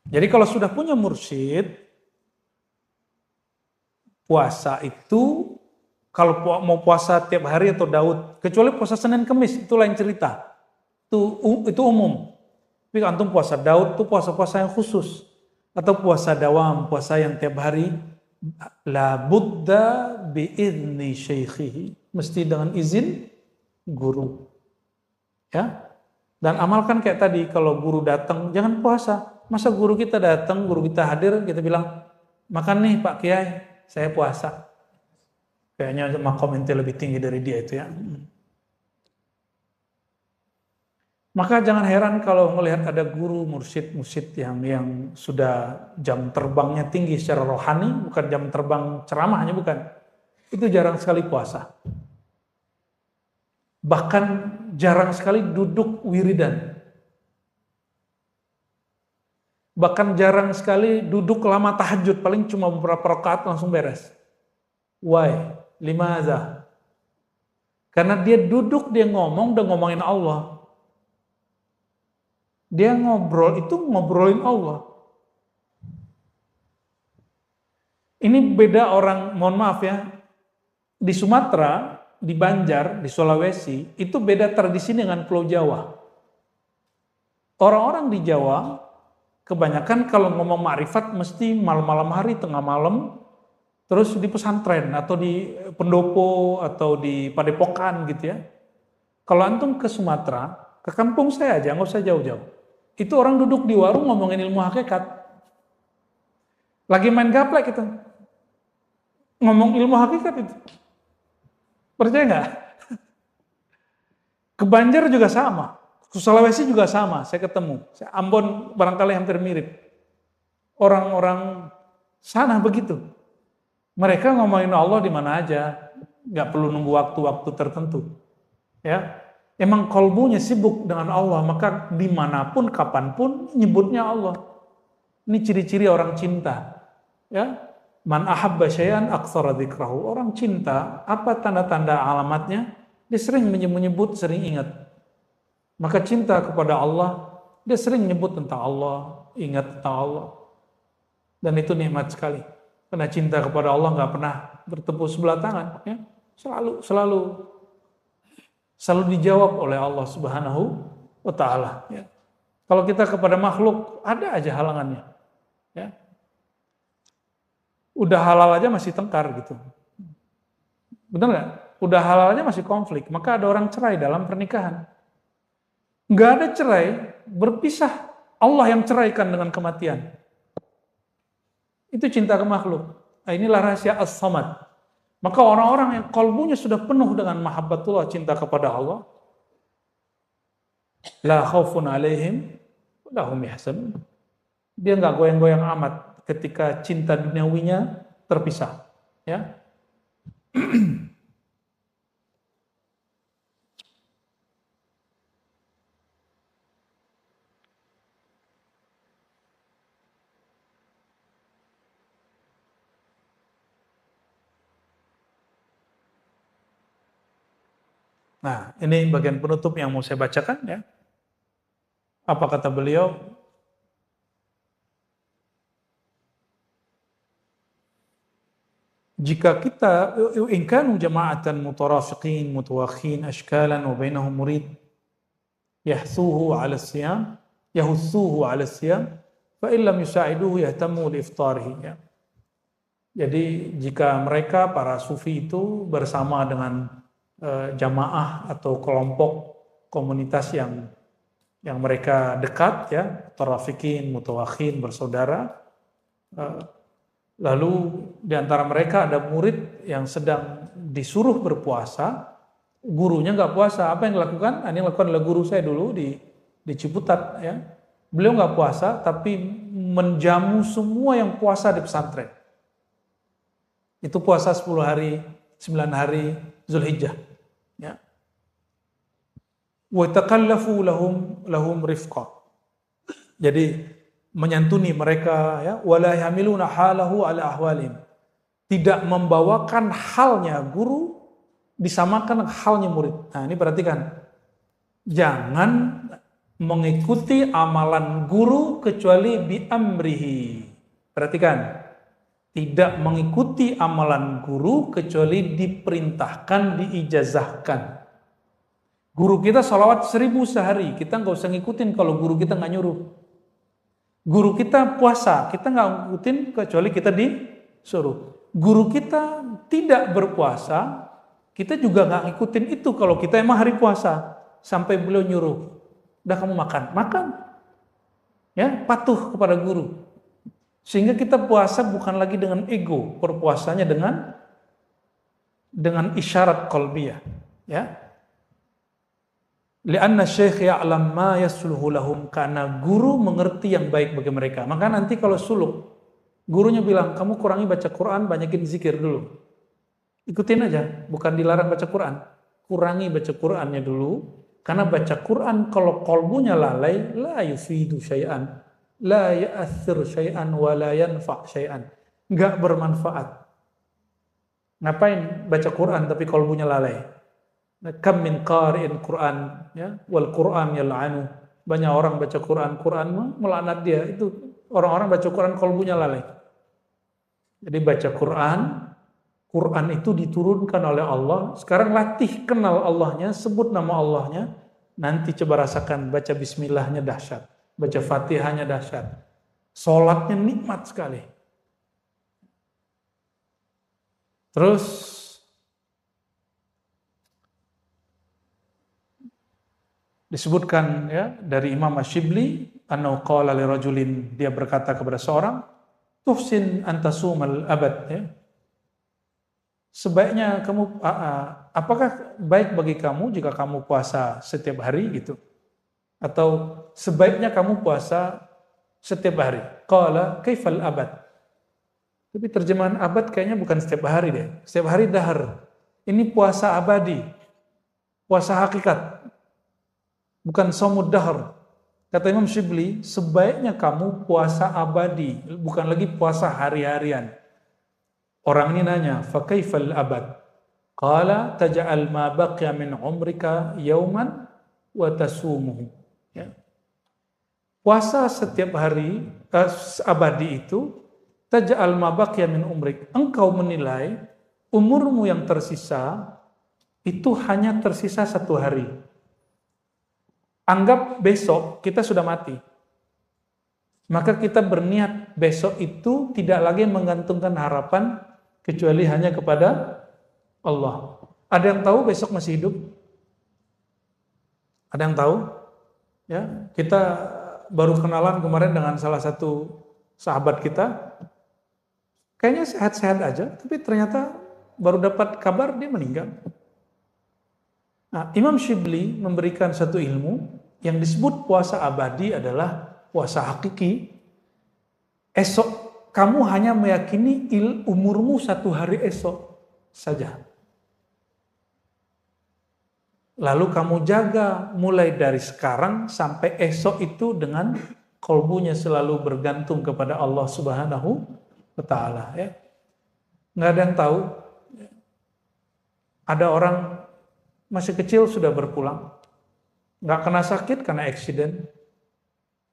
Jadi kalau sudah punya mursyid, puasa itu, kalau mau puasa tiap hari atau Daud, kecuali puasa Senin Kamis, itu lain cerita. Itu umum. Tapi antum puasa Daud itu puasa-puasa yang khusus. Atau puasa dawam, puasa yang tiap hari, la budda bi'izni syaikhihi. Mesti dengan izin guru. Ya. Dan amalkan kayak tadi, kalau guru datang jangan puasa. Masa guru kita datang, guru kita hadir, kita bilang, "Makan nih Pak Kiai, saya puasa." Kayaknya makom ente lebih tinggi dari dia itu ya. Maka jangan heran kalau melihat ada guru mursyid yang sudah jam terbangnya tinggi secara rohani, bukan jam terbang ceramahnya, bukan. Itu jarang sekali puasa. Bahkan jarang sekali duduk wiridan. Bahkan jarang sekali duduk lama tahajud, paling cuma beberapa rakaat langsung beres. Why? Limaza? Karena dia duduk, dia ngomong, udah ngomongin Allah. Dia ngobrol, itu ngobrolin Allah. Ini beda orang, mohon maaf ya, di Sumatera, di Banjar, di Sulawesi, itu beda tradisi dengan Pulau Jawa. Orang-orang di Jawa, kebanyakan kalau ngomong makrifat mesti malam-malam hari, tengah malam, terus di pesantren atau di pendopo atau di padepokan gitu ya. Kalau antum ke Sumatera, ke kampung saya aja, nggak usah jauh-jauh. Itu orang duduk di warung ngomongin ilmu hakikat. Lagi main gaplek itu. Ngomong ilmu hakikat itu. Percaya nggak? Ke Banjar juga sama. Ke Sulawesi juga sama, saya ketemu. Ambon barangkali hampir mirip. Orang-orang sana begitu. Mereka ngomongin Allah di mana aja. Nggak perlu nunggu waktu-waktu tertentu. Ya, emang kolbunya sibuk dengan Allah, maka dimanapun, kapanpun nyebutnya Allah. Ini ciri-ciri orang cinta. Ya, man ahabba syai'an aktsara dzikrahu. Orang cinta, apa tanda-tanda alamatnya? Dia sering menyebut, sering ingat. Maka cinta kepada Allah, dia sering nyebut tentang Allah, ingat tentang Allah. Dan itu nikmat sekali. Karena cinta kepada Allah nggak pernah bertepuk sebelah tangan. Ya. Selalu dijawab oleh Allah Subhanahu wa Ta'ala. Ya. Kalau kita kepada makhluk, ada aja halangannya. Ya. Udah halal aja masih tengkar gitu. Benar nggak? Udah halal aja masih konflik. Maka ada orang cerai dalam pernikahan. Nggak ada cerai, berpisah. Allah yang ceraikan dengan kematian. Itu cinta ke makhluk. Nah, inilah rahasia as-samad. Maka orang-orang yang kalbunya sudah penuh dengan mahabbatullah, cinta kepada Allah, la khaufun alaihim wa hum yahzanun. Dia nggak goyang-goyang amat ketika cinta duniawinya terpisah. Ya. Nah, ini bagian penutup yang mau saya bacakan ya. Apa kata beliau? Jika kita in kanu jama'atan mutarafiqin mutawakhin ashkalan wa bainahum murid yahsuhu 'ala as-siyam yahussuhu 'ala as-siyam fa in lam yusa'iduhu yahtamu li iftarihi ya. Jadi jika mereka para sufi itu bersama dengan jamaah atau kelompok komunitas yang mereka dekat ya, tarafikin, mutawakhin, bersaudara. Lalu di antara mereka ada murid yang sedang disuruh berpuasa, gurunya nggak puasa. Apa yang dilakukan? Ini yang dilakukan oleh guru saya dulu di Ciputat ya. Beliau nggak puasa tapi menjamu semua yang puasa di pesantren. Itu puasa 10 hari, 9 hari Zulhijjah. Ya. Wa takallafu lahum rifqa. Jadi menyantuni mereka ya, wala yamiluna halahu ala ahwalim. Tidak membawakan halnya guru disamakan halnya murid. Nah, ini perhatikan. Jangan mengikuti amalan guru kecuali bi amrihi. Perhatikan. Tidak mengikuti amalan guru kecuali diperintahkan, diijazahkan. Guru kita sholawat 1000 sehari, kita nggak usah ngikutin kalau guru kita nggak nyuruh. Guru kita puasa, kita nggak ngikutin kecuali kita disuruh. Guru kita tidak berpuasa, kita juga nggak ngikutin itu kalau kita emang hari puasa. Sampai beliau nyuruh, udah kamu makan. Ya, patuh kepada guru. Sehingga kita puasa bukan lagi dengan ego, berpuasanya dengan isyarat qalbiyah, ya. Li'anna syekh ya'lam ma yasluhu lahum, karena guru mengerti yang baik bagi mereka. Maka nanti kalau suluk, gurunya bilang, kamu kurangi baca Quran, banyakin zikir dulu. Ikutin aja, bukan dilarang baca Quran. Kurangi baca Qurannya dulu, karena baca Quran kalau qalbunya lalai, la yufidu syai'an. La ya'athir syai'an wa la yanfa' syai'an. Enggak bermanfaat. Ngapain baca Quran tapi kalbunya lalai? Kam min qari'in Quran ya, wal Quran yal'anu. Banyak orang baca Quran melaknat dia. Itu orang-orang baca Quran kalbunya lalai. Jadi baca Quran Quran itu diturunkan oleh Allah. Sekarang latih kenal Allahnya, sebut nama Allahnya. Nanti coba rasakan baca bismillahnya dahsyat. Baca fatihahnya dahsyat. Sholatnya nikmat sekali. Terus disebutkan ya dari Imam Ash-Shibli, annahu qala li rajulin, dia berkata kepada seorang, tuhsin antasumal abad, ya. Sebaiknya kamu, apakah baik bagi kamu jika kamu puasa setiap hari gitu? Atau sebaiknya kamu puasa setiap hari? Qala kaifal abad? Tapi terjemahan abad kayaknya bukan setiap hari deh. Setiap hari dahar. Ini puasa abadi. Puasa hakikat. Bukan shaumud dahar. Kata Imam Shibli, sebaiknya kamu puasa abadi, bukan lagi puasa hari-harian. Orang ini nanya, fa kaifal abad? Qala taj'al ma baqiya min umrika yauman wa tasumuhu. Ya. Puasa setiap hari abadi itu taj'al ma baqiya min umrik. Engkau menilai umurmu yang tersisa itu hanya tersisa 1 hari. Anggap besok kita sudah mati. Maka kita berniat besok itu tidak lagi menggantungkan harapan kecuali hanya kepada Allah. Ada yang tahu besok masih hidup? Ada yang tahu? Ya, kita baru kenalan kemarin dengan salah satu sahabat kita. Kayaknya sehat-sehat aja, tapi ternyata baru dapat kabar dia meninggal. Nah, Imam Shibli memberikan satu ilmu yang disebut puasa abadi adalah puasa hakiki. Esok kamu hanya meyakini umurmu 1 hari esok saja. Lalu kamu jaga mulai dari sekarang sampai esok itu dengan kolbunya selalu bergantung kepada Allah Subhanahu wa Ta'ala. Ya. Nggak ada yang tahu. Ada orang masih kecil sudah berpulang. Nggak kena sakit karena eksiden.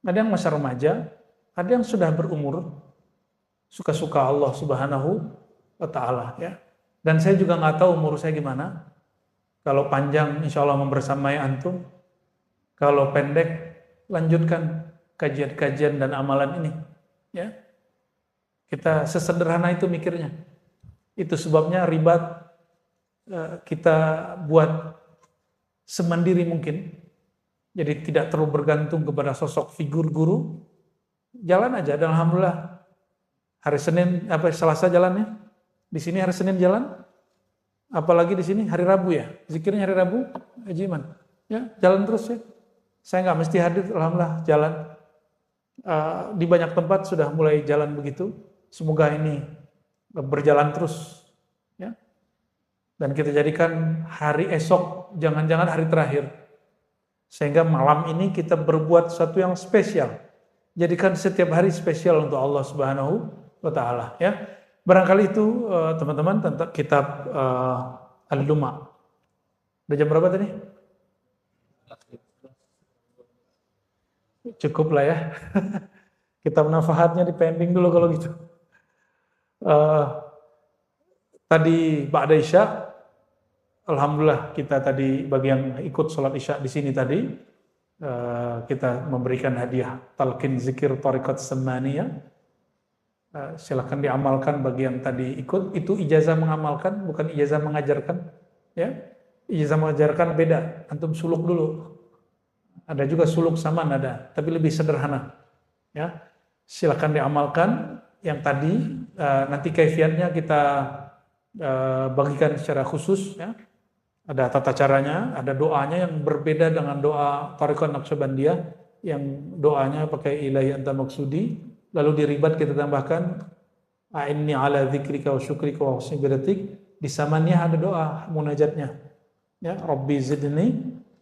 Ada yang masa remaja, ada yang sudah berumur. Suka-suka Allah Subhanahu wa Ta'ala. Ya. Dan saya juga nggak tahu umur saya gimana. Kalau panjang insya Allah membersamai antum. Kalau pendek lanjutkan kajian-kajian dan amalan ini. Ya. Kita sesederhana itu mikirnya. Itu sebabnya ribat kita buat semandiri mungkin. Jadi tidak terlalu bergantung kepada sosok figur guru. Jalan aja dan alhamdulillah hari Senin Selasa jalannya. Di sini hari Senin jalan. Apalagi di sini hari Rabu ya. Zikirnya hari Rabu, Ajiman. Ya, jalan terus ya. Saya nggak mesti hadir, alhamdulillah jalan. Di banyak tempat sudah mulai jalan begitu. Semoga ini berjalan terus ya. Dan kita jadikan hari esok jangan-jangan hari terakhir. Sehingga malam ini kita berbuat sesuatu yang spesial. Jadikan setiap hari spesial untuk Allah Subhanahu wa Ta'ala ya. Barangkali itu teman-teman tentang kitab Al-Luma. Udah jam berapa tadi? Cukup lah ya. Kitab Nafahatnya dipending dulu kalau gitu. Tadi Ba'da Isya, alhamdulillah kita tadi bagi yang ikut sholat Isya di sini tadi, kita memberikan hadiah talqin zikir Thariqat Samaniyah. Silakan diamalkan bagi yang tadi ikut. Itu ijazah mengamalkan, bukan ijazah mengajarkan. Ya, ijazah mengajarkan beda. Antum suluk dulu. Ada juga suluk saman ada, tapi lebih sederhana. Ya, silakan diamalkan. Yang tadi nanti kaifiatnya kita bagikan secara khusus. Ya, ada tata caranya, ada doanya yang berbeda dengan doa Thariqat Naqsyabandiyah yang doanya pakai ilahi anta maksudi. Lalu di ribat kita tambahkan a'inni ala dzikrika wa syukrika wa husni ibadatik. Di samannya ada doa munajatnya. Ya, Rabbi zidni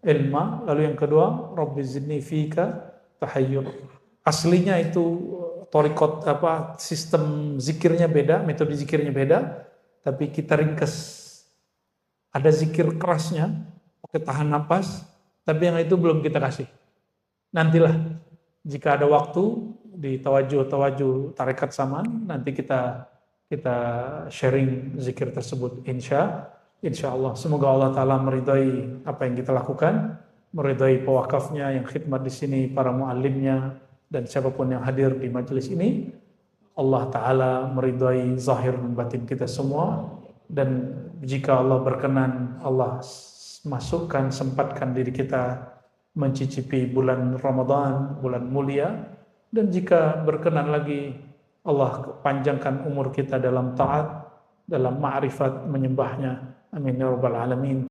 ilma. Lalu yang kedua, Rabbi zidni fika tahayyur. Aslinya itu thariqat sistem zikirnya beda, metode zikirnya beda, tapi kita ringkas. Ada zikir kerasnya, pakai tahan napas, tapi yang itu belum kita kasih. Nantilah jika ada waktu di tawajuh tarekat saman, nanti kita kita sharing zikir tersebut insya Allah. Semoga Allah Ta'ala meridhai apa yang kita lakukan, meridhai pewakafnya yang khidmat di sini, para muallimnya, dan siapapun yang hadir di majelis ini. Allah Ta'ala meridhai zahir dan batin kita semua, dan jika Allah berkenan, Allah masukkan, sempatkan diri kita mencicipi bulan Ramadan, bulan mulia, dan jika berkenan lagi Allah panjangkan umur kita dalam taat, dalam ma'rifat menyembahnya. Amin ya rabbal alamin.